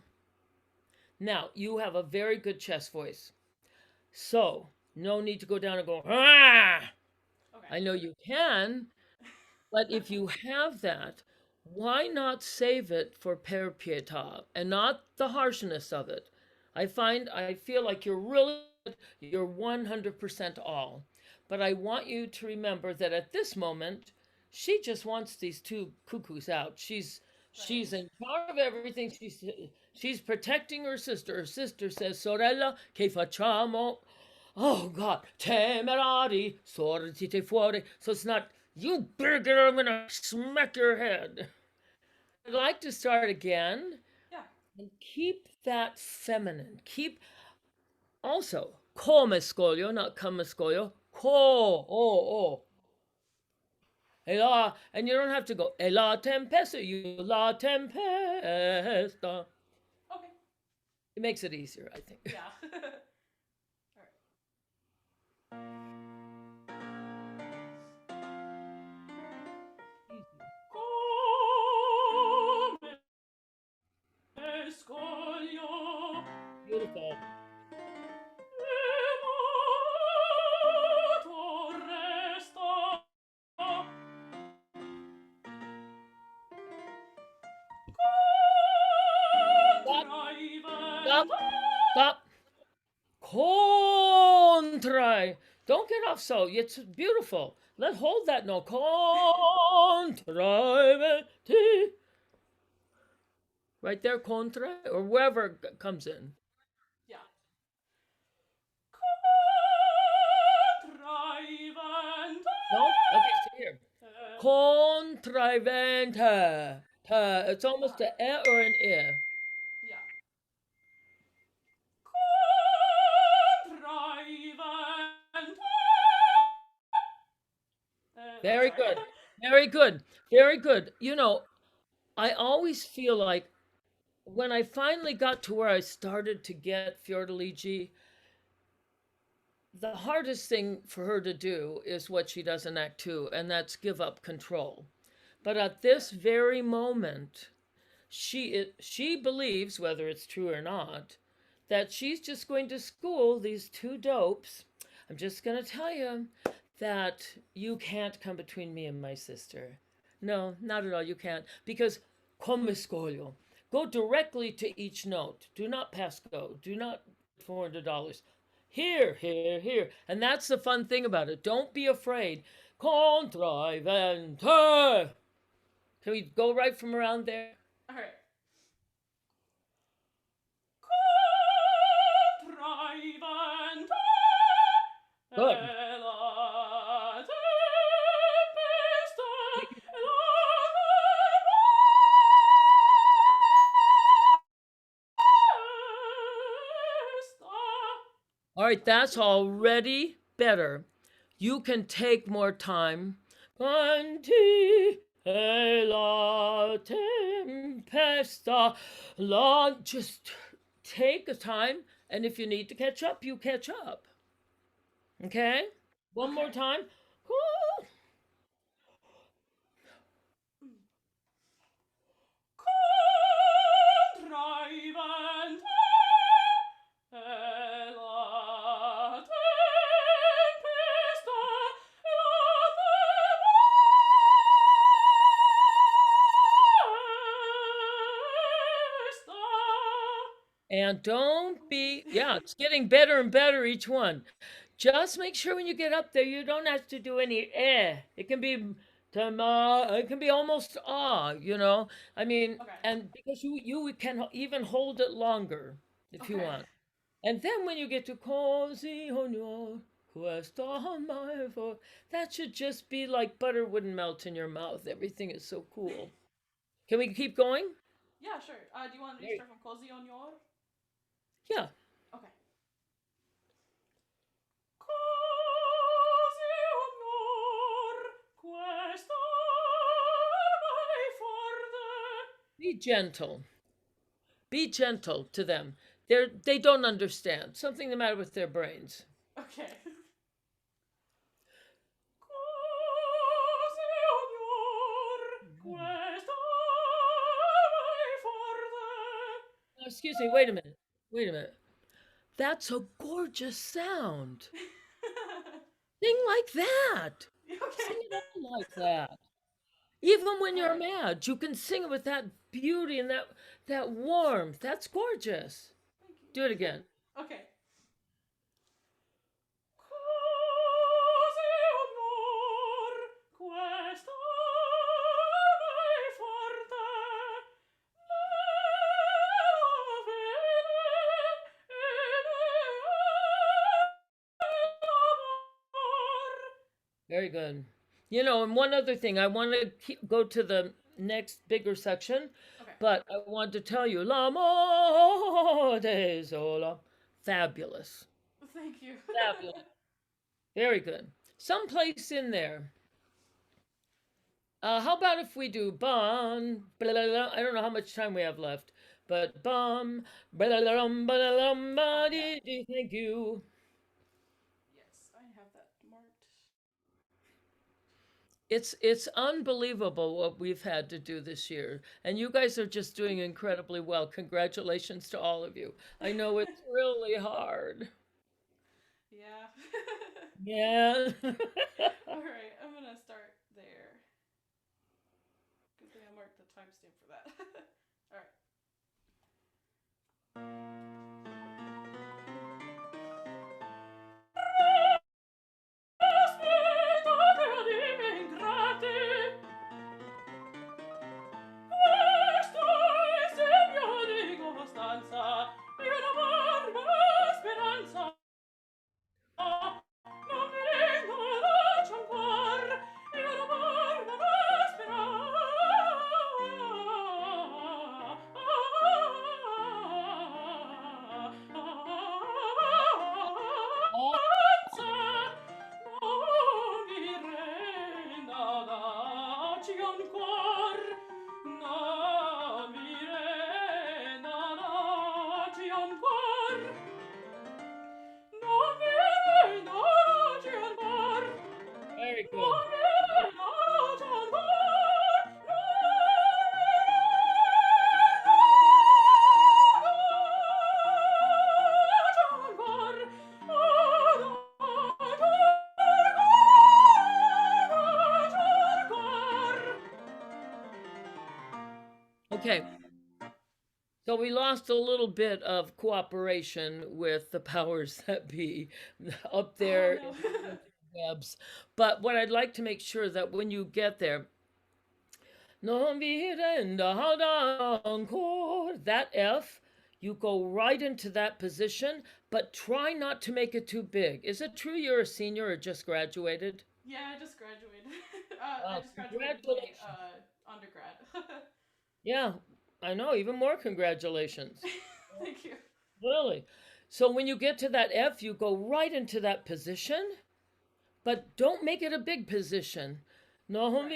B: Now, you have a very good chest voice, so no need to go down and go, ah! Okay. I know you can, but if you have that, why not save it for per pietà and not the harshness of it? I feel like you're really good, you're 100% all. But I want you to remember that at this moment, she just wants these two cuckoos out. She's She's in charge of everything. She's protecting her sister. Her sister says, "Sorella, che facciamo?" Oh God, temerari, sortite fuori. So it's not, "You bigot, I'm gonna smack your head." I'd like to start again
F: Yeah.
B: and keep that feminine. Keep also come scoglio, not come scoglio. Oh. E la, and you don't have to go, e la tempesta, you la tempesta.
F: Okay.
B: It makes it easier, I think.
F: Yeah. Come scoglio.
B: Beautiful. Stop. Stop. Stop. Contrai. Don't get off so. It's beautiful. Let hold that note. Contrai. Right there, contra, or wherever it comes in.
F: Yeah.
B: No? Okay, so here. Contraventa. It's almost an e or an I.
F: Yeah.
B: Very good. Very good. Very good. You know, I always feel like when I finally got to where I started to get Fiordiligi, the hardest thing for her to do is what she does in Act Two, and that's give up control. But at this very moment, she believes, whether it's true or not, that she's just going to school these two dopes. I'm just going to tell you that you can't come between me and my sister. No, not at all. You can't. Because come scoglio. Go directly to each note. Do not pass go. Do not $400. Here, here, here. And that's the fun thing about it. Don't be afraid. Contravente. Can we go right from around there?
F: All right.
B: Good. All right, that's already better. You can take more time. Quanti è la tempesta. Just take the time, and if you need to catch up, you catch up. Okay? One more time. And don't be, yeah, it's getting better and better each one. Just make sure when you get up there, you don't have to do any eh. It can be it can be almost ah, you know. I mean,
F: Okay.
B: and because you can even hold it longer if you
F: Okay.
B: want. And then when you get to così honor questo amore, that should just be like butter wouldn't melt in your mouth. Everything is so cool. Can we keep going?
F: Yeah, sure. Do you want to start from Cozy on your?
B: Yeah.
F: Okay. Cozy honor questo amore forte.
B: Be gentle. Be gentle to them. They don't understand. Something the matter with their brains.
F: Okay.
B: Oh, excuse me, wait a minute. Wait a minute. That's a gorgeous sound. Sing like that. Sing it all like that. Even when you're mad, you can sing it with that beauty and that warmth. That's gorgeous. Do it again.
F: Okay.
B: Very good. You know, and one other thing, I want to go to the next bigger section,
F: Okay.
B: but I want to tell you, L'amore sola. Fabulous.
F: Thank you.
B: Fabulous. Very good. Someplace in there. How about if we do bum, blah, blah, blah. I don't know how much time we have left, but bum, blah, blah, blah, blah, blah, blah, thank you.
F: Yes, I have that marked.
B: It's unbelievable what we've had to do this year, and you guys are just doing incredibly well. Congratulations to all of you. I know it's really hard.
F: Yeah.
B: Yeah.
F: All right, I'm gonna start there. Good thing I marked the timestamp for that. All right.
B: Very good. Okay. So we lost a little bit of cooperation with the powers that be up there
F: Oh
B: in
F: no.
B: the webs. But what I'd like to make sure that when you get there, non virenda encore, that F, you go right into that position, but try not to make it too big. Is it true you're a senior or just graduated?
F: Yeah, I just graduated. I
B: Wow,
F: just graduated my
B: congratulations.
F: undergrad.
B: Yeah, I know, even more congratulations.
F: Thank you.
B: Really. So when you get to that F, you go right into that position, but don't make it a big position. No,
F: Right.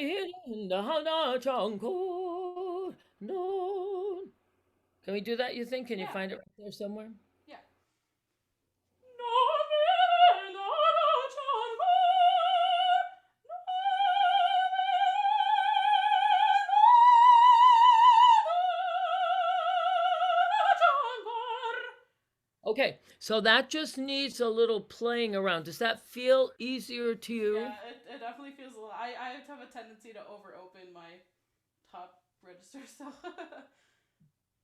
B: no. Can we do that, you think? Can you
F: Yeah.
B: find it right there somewhere?
F: Yeah.
B: Okay, so that just needs a little playing around. Does that feel easier to you?
F: Yeah, it definitely feels a little. I have a tendency to over open my top register, so.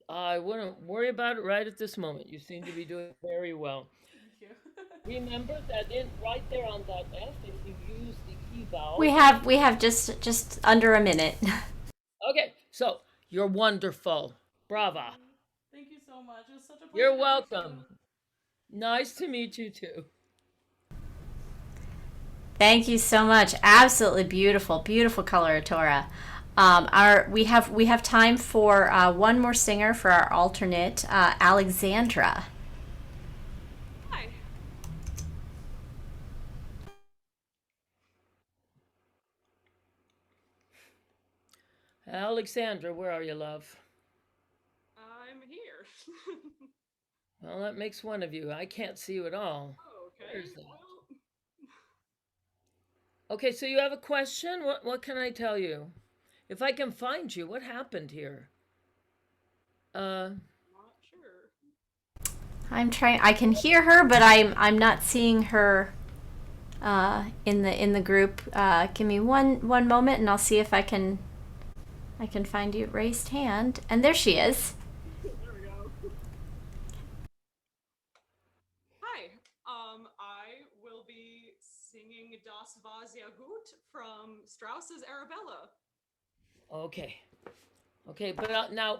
B: I wouldn't worry about it right at this moment. You seem to be doing very well.
F: Thank you.
B: Remember that in right there on that F, if you use the key
A: We
B: vowel.
A: have just under a minute.
B: Okay, so you're wonderful. Brava.
F: Thank you so much. It was such a pleasure
B: You're
F: to meet
B: welcome. Nice to meet you too.
A: Thank you so much. Absolutely beautiful, beautiful coloratura. We have time for one more singer for our alternate, Alexandra.
G: Hi.
B: Alexandra, where are you, love?
G: I'm here.
B: Well, that makes one of you. I can't see you at all.
G: Oh, okay.
B: Where's that?
G: Well,
B: Okay, so you have a question? What can I tell you? If I can find you, what happened here?
G: not sure.
A: I'm trying. I can hear her, but I'm not seeing her in the group. Give me one moment, and I'll see if I can find you. Raised hand, and there she is.
G: There we go. Hi. I will be singing Das war sehr gut from Strauss's Arabella.
B: Okay. Okay, but now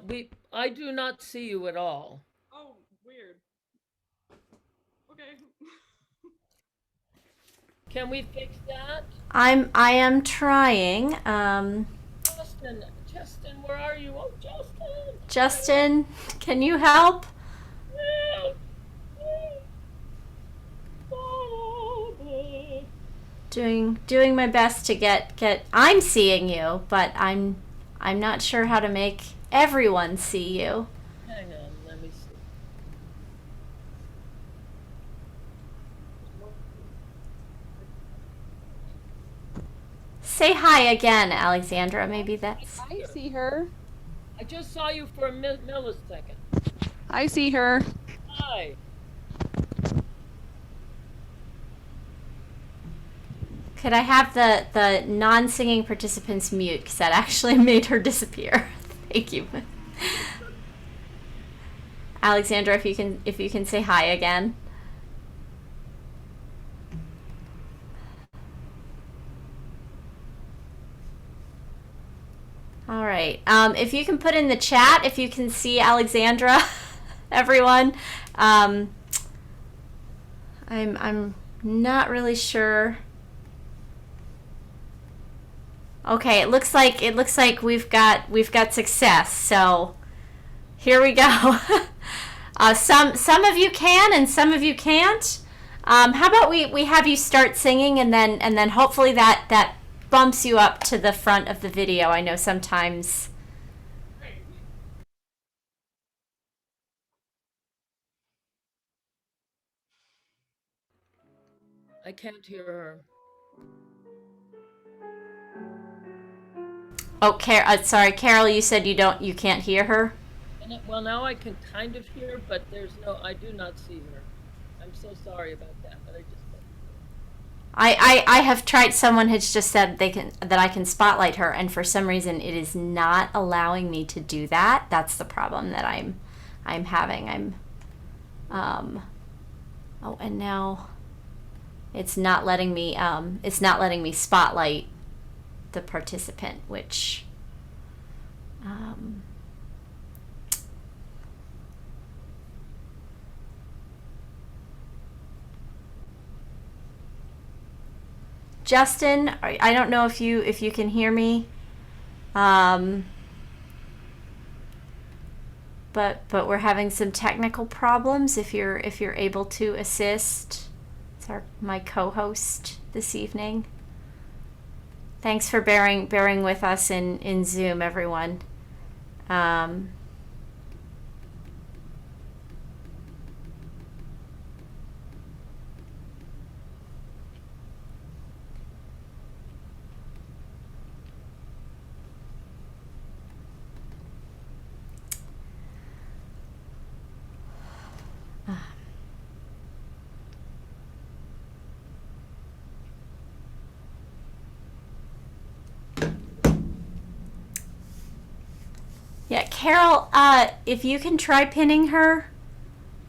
B: I do not see you at all.
G: Oh, weird. Okay.
B: Can we fix that?
A: I am trying.
B: Justin, where are you? Oh, Justin!
A: Justin, can you help?
B: Help! Help!
A: Doing my best to get I'm seeing you, but I'm not sure how to make everyone see you.
B: Hang on, let me see.
A: Say hi again, Alexandra. Maybe that's...
F: I see her.
B: I just saw you for a millisecond.
F: I see her.
B: Hi.
A: Could I have the non-singing participants mute, because that actually made her disappear. Thank you. Alexandra, if you can say hi again. All right. If you can put in the chat if you can see Alexandra, everyone. I'm not really sure. Okay, it looks like we've got success. So here we go. Some of you can and some of you can't. How about we have you start singing, and then hopefully that bumps you up to the front of the video. I know sometimes.
B: I can't hear her.
A: Oh, sorry, Carol. You said you can't hear her.
B: Well, now I can kind of hear, but I do not see her. I'm so sorry about that, but I just.
A: I have tried. Someone has just said that I can spotlight her, and for some reason it is not allowing me to do that. That's the problem that I'm having. Oh, and now it's not letting me spotlight the participant, which Justin, I don't know if you can hear me, but we're having some technical problems. If you're able to assist, it's my co-host this evening. Thanks for bearing with us in Zoom, everyone. Yeah, Carol, if you can try pinning her,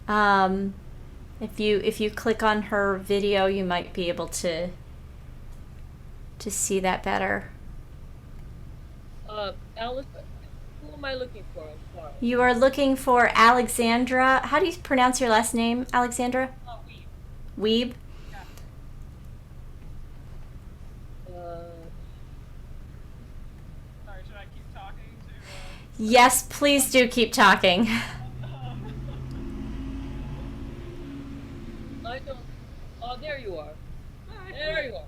A: if you click on her video, you might be able to see that better.
B: Alice, who am I looking for? I'm sorry.
A: You are looking for Alexandra. How do you pronounce your last name, Alexandra? Weeb.
G: Yeah. Sorry, should I keep talking to?
A: Yes, please do keep talking.
B: I don't. Oh, there you are.
G: Hi.
B: There you are.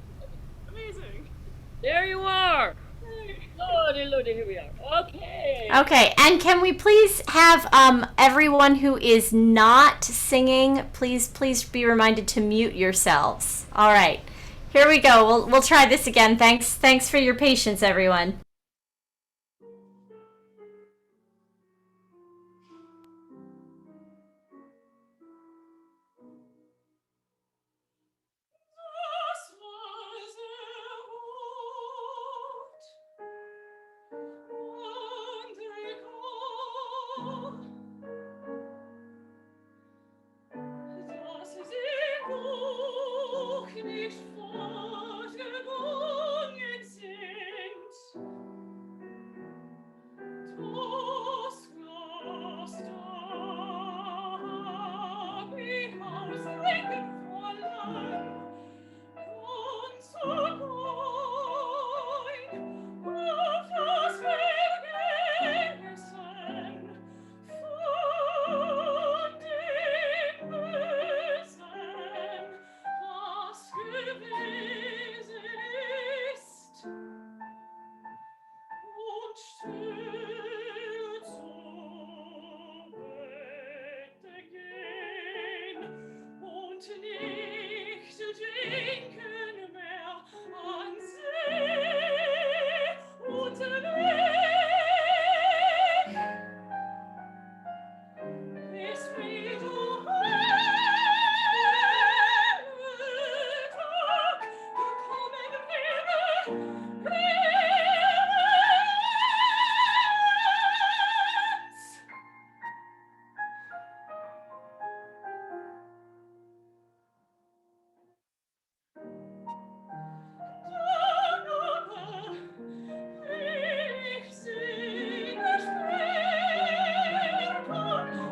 G: Amazing.
B: There you are.
G: Hey.
B: Lordy, here we are. Okay.
A: Okay, and can we please have everyone who is not singing, please be reminded to mute yourselves. All right, here we go. We'll try this again. Thanks for your patience, everyone.
G: Nicht fortgegangen sind. nicht denken mehr an See und Weg. Bis wieder Tag gekommen ich singe später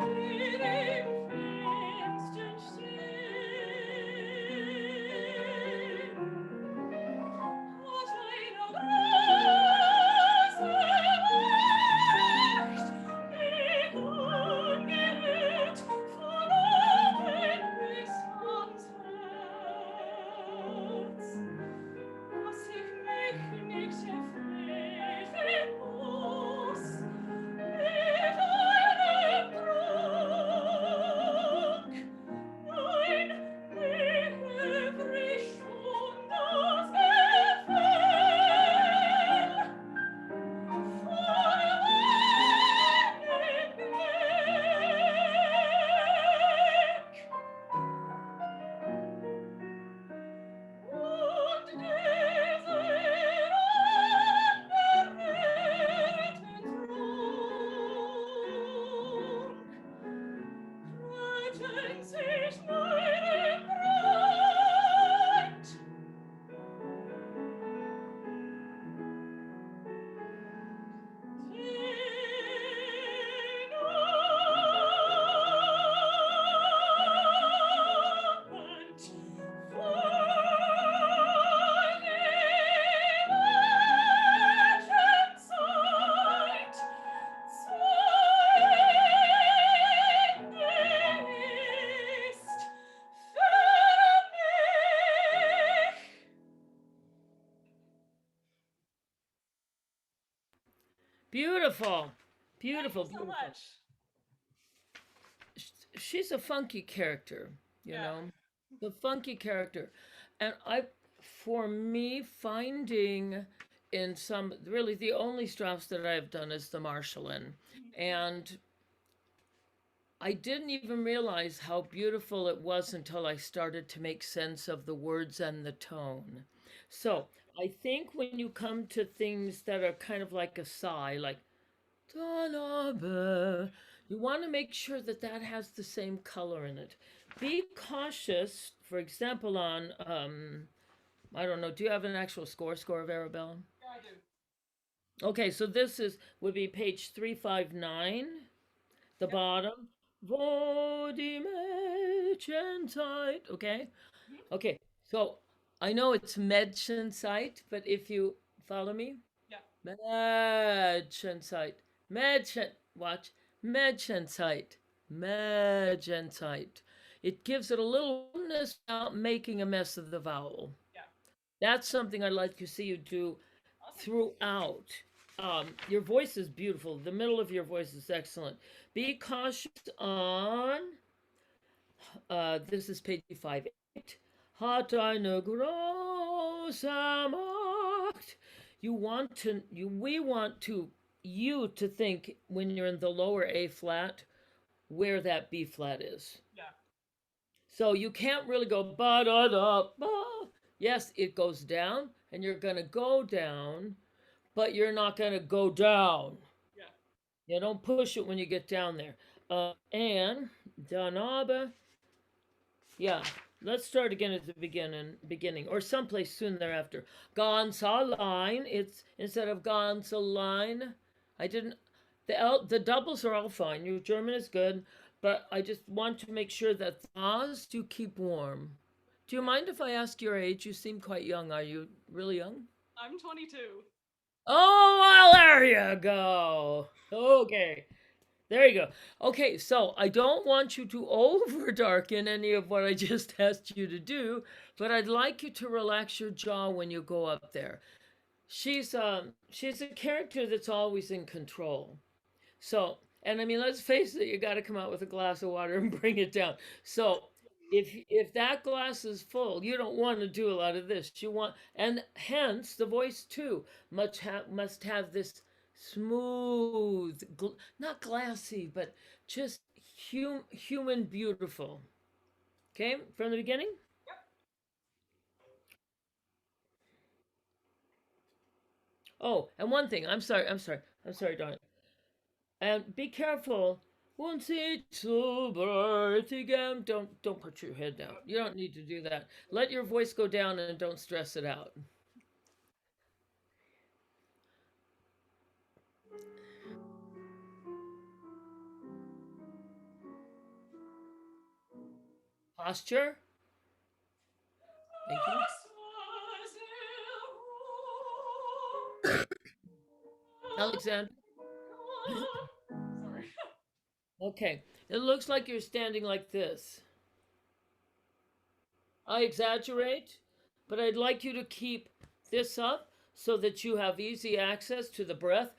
G: in dem fernsten See. Hat eine Rose echt mich angerührt von oben bis ans Herz, dass ich mich nicht erfreuen muss mit einem Trunk. Nein, mich erfrischt schon das Gefühl von einem Weg. Und dieser unberührten Trunk kröten sich meinem Breit. Den Abend vor Menschenzeit zu Ende ist für mich.
B: Beautiful. Beautiful,
G: Thank you so
B: beautiful.
G: much.
B: She's a funky character, you
G: Yeah.
B: know, the funky character. And for me, finding in some, really the only Strauss that I've done is the Marschallin. And I didn't even realize how beautiful it was until I started to make sense of the words and the tone. So I think when you come to things that are kind of like a sigh, like "Tanabe," you want to make sure that that has the same color in it. Be cautious, for example, on, I don't know, do you have an actual score of Arabella?
G: Yeah, I do.
B: Okay, so would be page 359, the bottom. Wo die Mädchenzeit, okay? Okay, so I know it's Mädchenzeit, but if you follow me,
G: Yeah.
B: Mädchenzeit, watch, Mädchenzeit. It gives it a little oneness without making a mess of the vowel.
G: Yeah.
B: That's something I'd like to see you do throughout. Your voice is beautiful. The middle of your voice is excellent. Be cautious on, this is page 58. Hat eine große Macht. We want you to think when you're in the lower A flat, where that B flat is.
G: Yeah.
B: So you can't really go ba da da ba. Yes, it goes down, and you're gonna go down, but you're not gonna go down.
G: Yeah.
B: You don't push it when you get down there. And Danabe. Yeah, let's start again at the beginning, or someplace soon thereafter. Ganz allein. It's instead of ganz allein. I didn't. The doubles are all fine. Your German is good, but I just want to make sure that Oz you keep warm. Do you mind if I ask your age? You seem quite young. Are you really young?
G: I'm 22.
B: Oh, well, there you go. Okay. There you go. Okay, so I don't want you to over darken any of what I just asked you to do, but I'd like you to relax your jaw when you go up there. She's a character that's always in control. So, and I mean, let's face it, you got to come out with a glass of water and bring it down. So, If that glass is full, you don't want to do a lot of this. You want, and hence the voice too must have this smooth, not glassy, but just human beautiful. Okay, from the beginning. Oh, and one thing, I'm sorry, darling. And be careful. Once it's over, it's again. Don't put your head down. You don't need to do that. Let your voice go down and don't stress it out. Posture. Thank you. Alexander.
F: Sorry.
B: Okay. It looks like you're standing like this. I exaggerate, but I'd like you to keep this up so that you have easy access to the breath.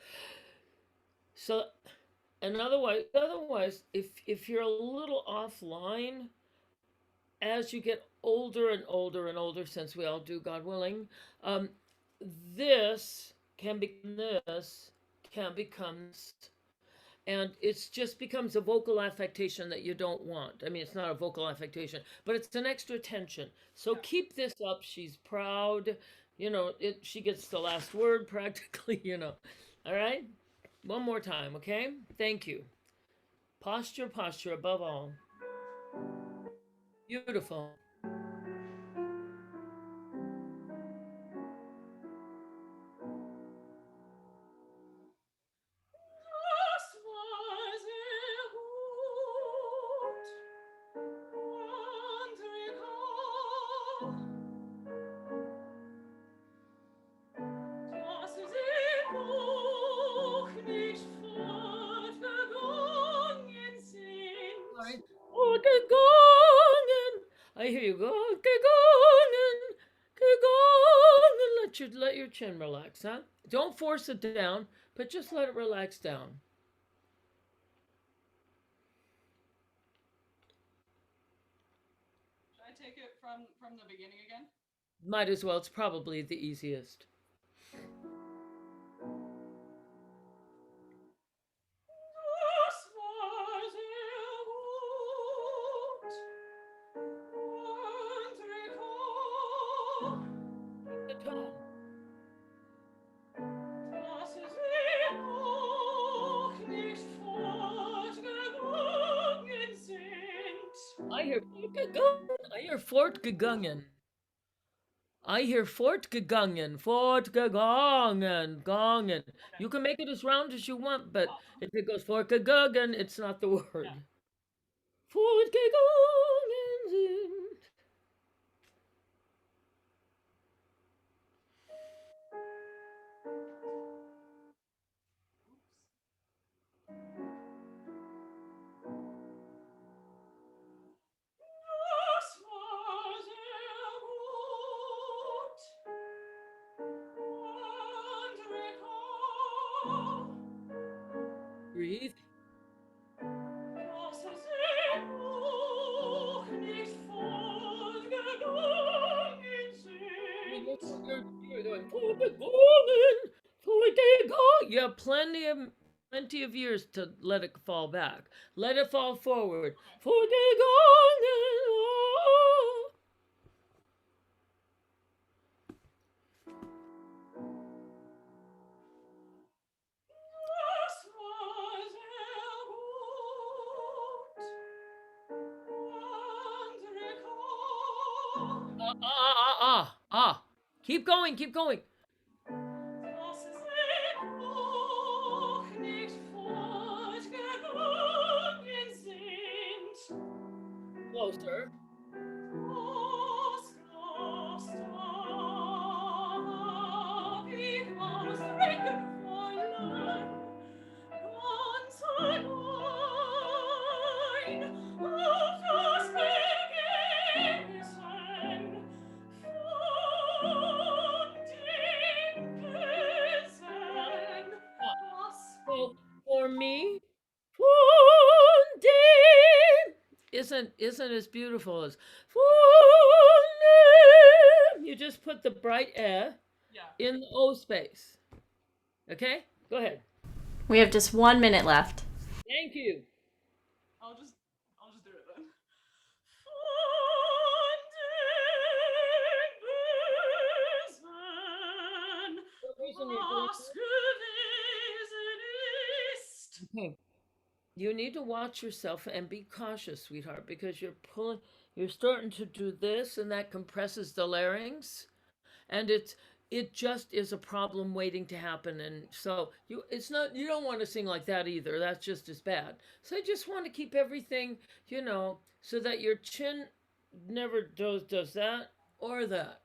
B: So, and otherwise, if you're a little offline, as you get older and older and older, since we all do, God willing, um, this this can become this, and it's just becomes a vocal affectation that you don't want. I mean, it's not a vocal affectation, but it's an extra tension. So keep this up. She's proud. She gets the last word practically. All right. One more time, okay? Thank you. Posture above all. Beautiful. Sorry. Oh, gegangen. I hear you go. Gegangen. Gegangen. Let your chin relax, huh? Don't force it down, but just let it relax down.
G: Should I take it from the beginning again?
B: Might as well. It's probably the easiest. The tone. I hear fortgegangen. I hear fortgegangen. I hear fortgegangen. Fortgegangen. Gangen. You can make it as round as you want, but if it goes fortgegangen, it's not the word. Fortgegangen sind. Breathe. You're going fortgegangen. Fortgegangen. You have plenty of years to let it fall back. Let it fall forward. Fortgegangen. Oh. Ah. Keep going, keep going. Closer. Ah. So for me, Funde. isn't as beautiful as you just put the bright eh
G: Yeah.
B: in the O space. Okay? Go ahead.
A: We have just 1 minute left.
B: Thank you.
G: I'll just do it then.
B: What reason you're doing this? Okay. You need to watch yourself and be cautious, sweetheart, because you're starting to do this, and that compresses the larynx, and it just is a problem waiting to happen. And so you don't want to sing like that either. That's just as bad. So I just want to keep everything, so that your chin never does that or that.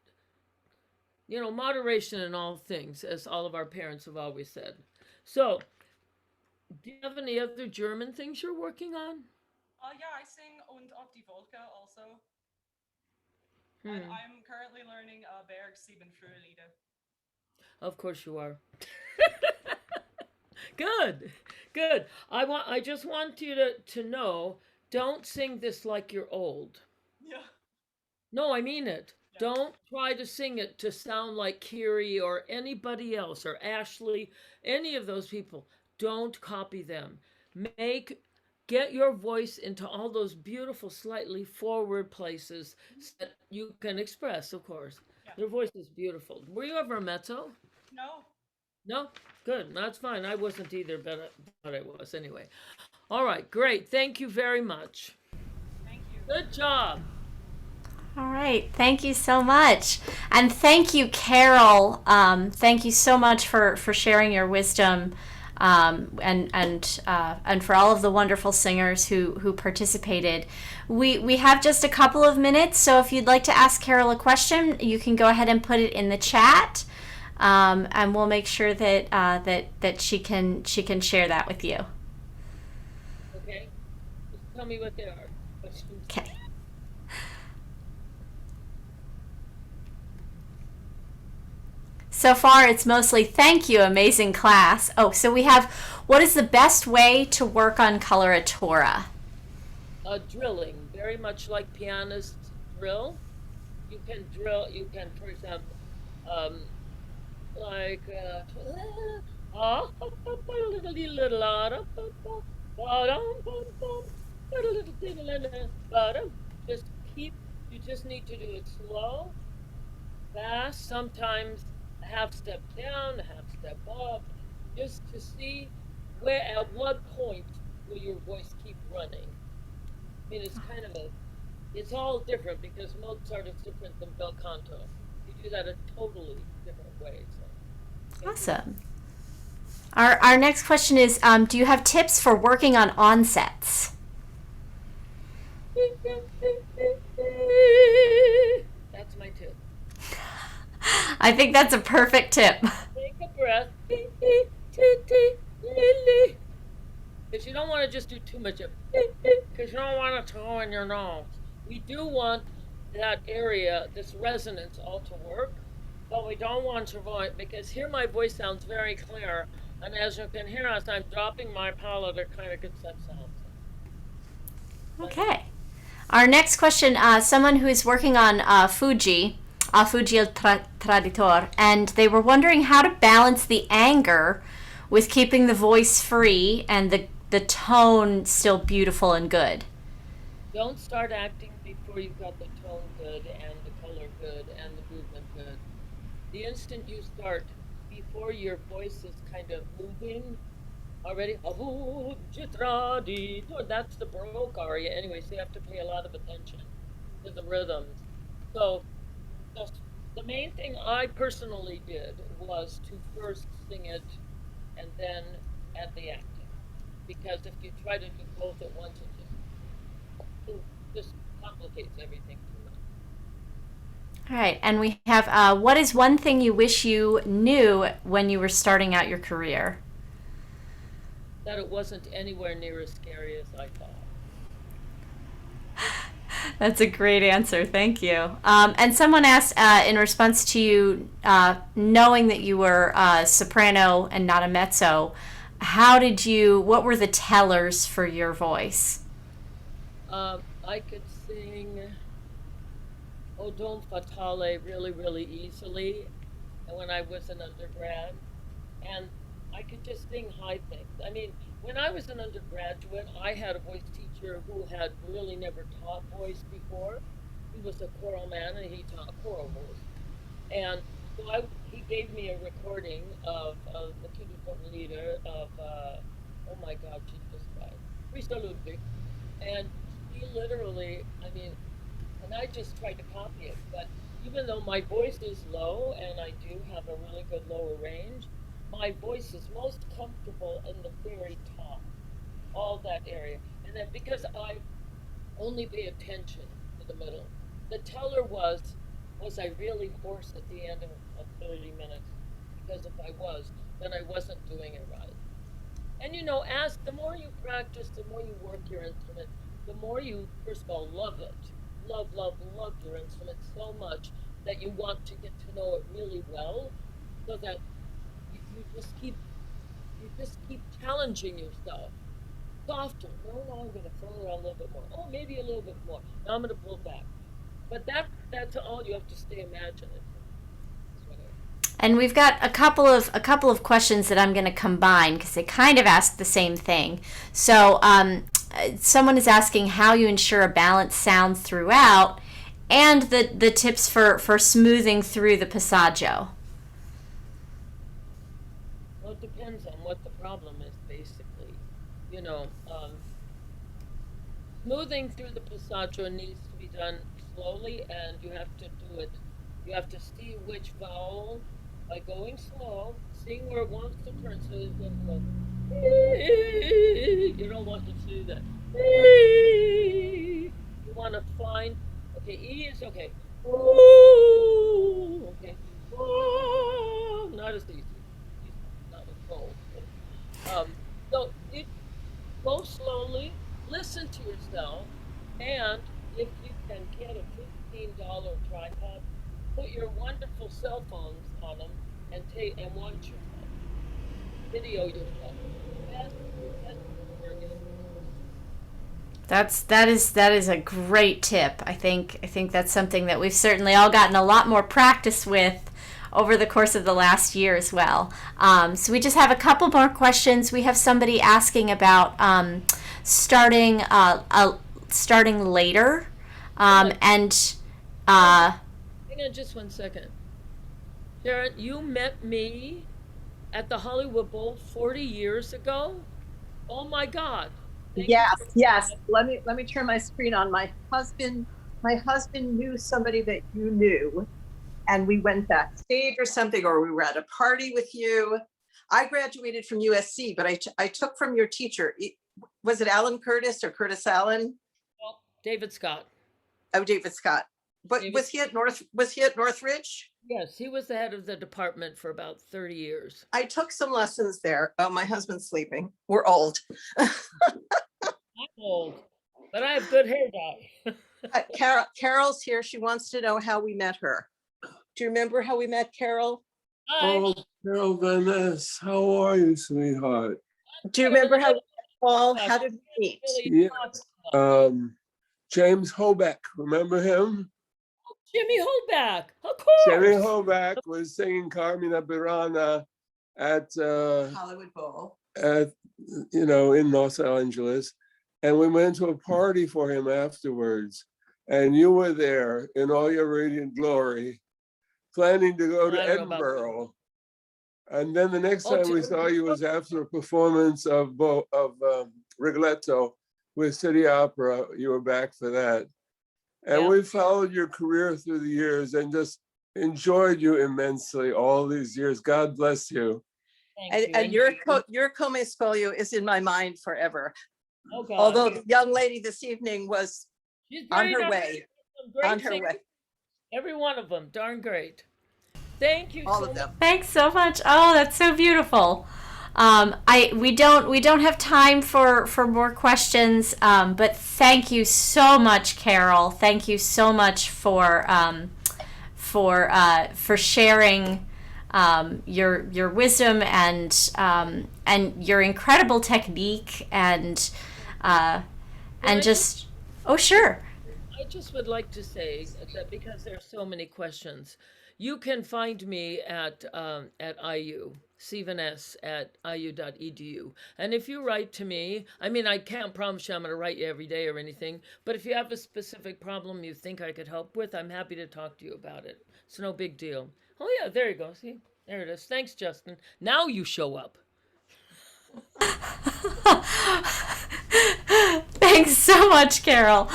B: Moderation in all things, as all of our parents have always said. So, do you have any other German things you're working on?
G: Yeah, I sing Und auf die Wolke also. And I'm currently learning Berg Sieben Frühlieder.
B: Of course you are. Good. I just want you to know, don't sing this like you're old.
G: Yeah.
B: No, I mean it.
G: Yeah.
B: Don't try to sing it to sound like Kiri or anybody else or Ashley, any of those people. Don't copy them. Get your voice into all those beautiful, slightly forward places that you can express, of course.
G: Yeah.
B: Your voice is beautiful. Were you ever a mezzo?
G: No.
B: No? Good. That's fine. I wasn't either, but I was anyway. All right. Great. Thank you very much.
G: Thank you.
B: Good job.
A: All right, thank you so much, and thank you, Carol. Thank you so much for sharing your wisdom, and for all of the wonderful singers who participated. We have just a couple of minutes, so if you'd like to ask Carol a question, you can go ahead and put it in the chat, and we'll make sure that that she can share that with you.
B: Okay. Just tell me what they are.
A: Okay. So far, it's mostly thank you, amazing class. Oh, so we have, what is the best way to work on coloratura?
B: Drilling, very much like pianists drill. You can, for example, like, you just need to do it slow, fast, sometimes half step down, half step up, just to see at what point will your voice keep running. I mean, it's all different because Mozart is different than bel canto. You do that a totally different way. So.
A: Awesome. Our next question is, do you have tips for working on onsets?
B: That's my tip.
A: I think that's a perfect tip.
B: Take a breath. Because you don't want to just do too much of because you don't want to go in your nose. We do want that area, this resonance, all to work, but we don't want to avoid, because here my voice sounds very clear, and as you can hear, as I'm dropping my palate, it kind of gets that sound.
A: Okay. Our next question, someone who is working on Fuji il Traditor, and they were wondering how to balance the anger with keeping the voice free and the tone still beautiful and good.
B: Don't start acting before you've got the tone good and the color good and the movement good. The instant you start, before your voice is kind of moving already, that's the Baroque aria anyway, so you have to pay a lot of attention to the rhythms. So the main thing I personally did was to first sing it and then add the acting. Because if you try to do both at once, it just complicates everything too much.
A: All right, and we have, what is one thing you wish you knew when you were starting out your career?
B: That it wasn't anywhere near as scary as I thought.
A: That's a great answer. Thank you. And someone asked, in response to you knowing that you were a soprano and not a mezzo, what were the tellers for your voice?
B: I could sing O Don Fatale really, really easily when I was an undergrad. And I could just sing high things. I mean, when I was an undergraduate, I had a voice teacher who had really never taught voice before. He was a choral man and he taught choral voice. And so he gave me a recording of the Kibble leader of, oh my God, she just died, Risa Ludwig. And he literally, I mean, and I just tried to copy it. But even though my voice is low and I do have a really good lower range, my voice is most comfortable in the very top, all that area. And then because I only pay attention to the middle, the teller was I really hoarse at the end of 30 minutes? Because if I was, then I wasn't doing it right. And you know, as the more you practice, the more you work your instrument, the more you, first of all, love it. Love, love, love your instrument so much that you want to get to know it really well, so that you just keep challenging yourself. Softer. No, I'm going to throw it on a little bit more. Oh, maybe a little bit more. Now I'm going to pull back. But that's all. You have to stay imaginative.
A: And we've got a couple of questions that I'm going to combine because they kind of ask the same thing. So someone is asking how you ensure a balanced sound throughout, and the tips for smoothing through the passaggio.
B: Well, it depends on what the problem is, basically. You know, smoothing through the passaggio needs to be done slowly, and you have to do it. You have to see which vowel by going slow, seeing where it wants to turn. So it's going to go. You don't want to do that. You want to find. Okay, E is okay. Okay. Not as easy. Not as bold. So you go slowly. Listen to yourself, and if you can get a $15 tripod, put your wonderful cell phones on them and watch yourself, video yourself.
A: That is a great tip. I think that's something that we've certainly all gotten a lot more practice with over the course of the last year as well. So we just have a couple more questions. We have somebody asking about starting later, and
B: hang on just 1 second. Sharon, you met me at the Hollywood Bowl 40 years ago? Oh my God.
H: Yes. Let me turn my screen on. My husband knew somebody that you knew, and we went backstage or something, or we were at a party with you. I graduated from USC, but I took from your teacher. Was it Alan Curtis or Curtis Allen?
B: Well, David Scott.
H: Oh, David Scott. But was he at Northridge?
B: Yes, he was the head of the department for about 30 years.
H: I took some lessons there. Oh, my husband's sleeping. We're old.
B: I'm old, but I have good hair dye.
H: Carol's here. She wants to know how we met her. Do you remember how we met, Carol?
B: Hi.
I: Oh, Carol Vaness, how are you, sweetheart?
H: Do you remember how Paul? How did we meet?
I: Yeah. James Hoback, remember him?
B: Jimmy Hoback, of course.
I: Jimmy Hoback was singing Carmina Burana at
H: Hollywood Bowl.
I: In Los Angeles, and we went to a party for him afterwards, and you were there in all your radiant glory, planning to go to Edinburgh. And then the next time we saw you was after a performance of Rigoletto with City Opera. You were back for that. And we followed your career through the years and just enjoyed you immensely all these years. God bless you.
H: And your Come Scolio is in my mind forever.
B: Oh, God.
H: Although the young lady this evening was on her way.
B: Every one of them, darn great. Thank you.
H: All of them.
A: Thanks so much. Oh, that's so beautiful. We don't have time for more questions, but thank you so much, Carol. Thank you so much for sharing your wisdom and your incredible technique and just Oh, sure.
B: I just would like to say that because there's so many questions, you can find me at IU, Vaness at iu.edu. And if you write to me, I mean, I can't promise you I'm going to write you every day or anything, but if you have a specific problem you think I could help with, I'm happy to talk to you about it. It's no big deal. Oh, yeah, there you go. See, there it is. Thanks, Justin. Now you show up.
A: Thanks so much, Carol.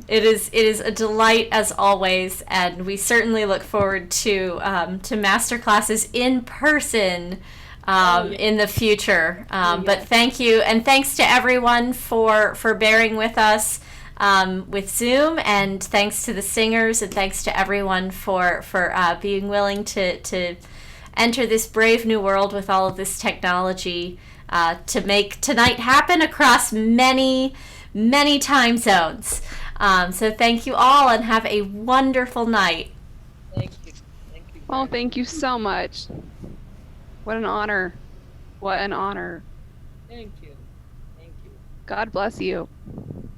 A: It is a delight as always, and we certainly look forward to masterclasses in person in the future. But thank you, and thanks to everyone for bearing with us with Zoom, and thanks to the singers, and thanks to everyone for being willing to enter this brave new world with all of this technology to make tonight happen across many, many time zones. So thank you all, and have a wonderful night.
B: Thank you. Thank you.
J: Well, thank you so much. What an honor. What an honor.
B: Thank you. Thank you.
J: God bless you.
B: And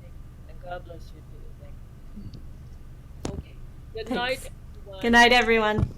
B: God bless you too. Thank you. Okay. Good
A: Thanks.
B: night, everyone.
A: Good night, everyone.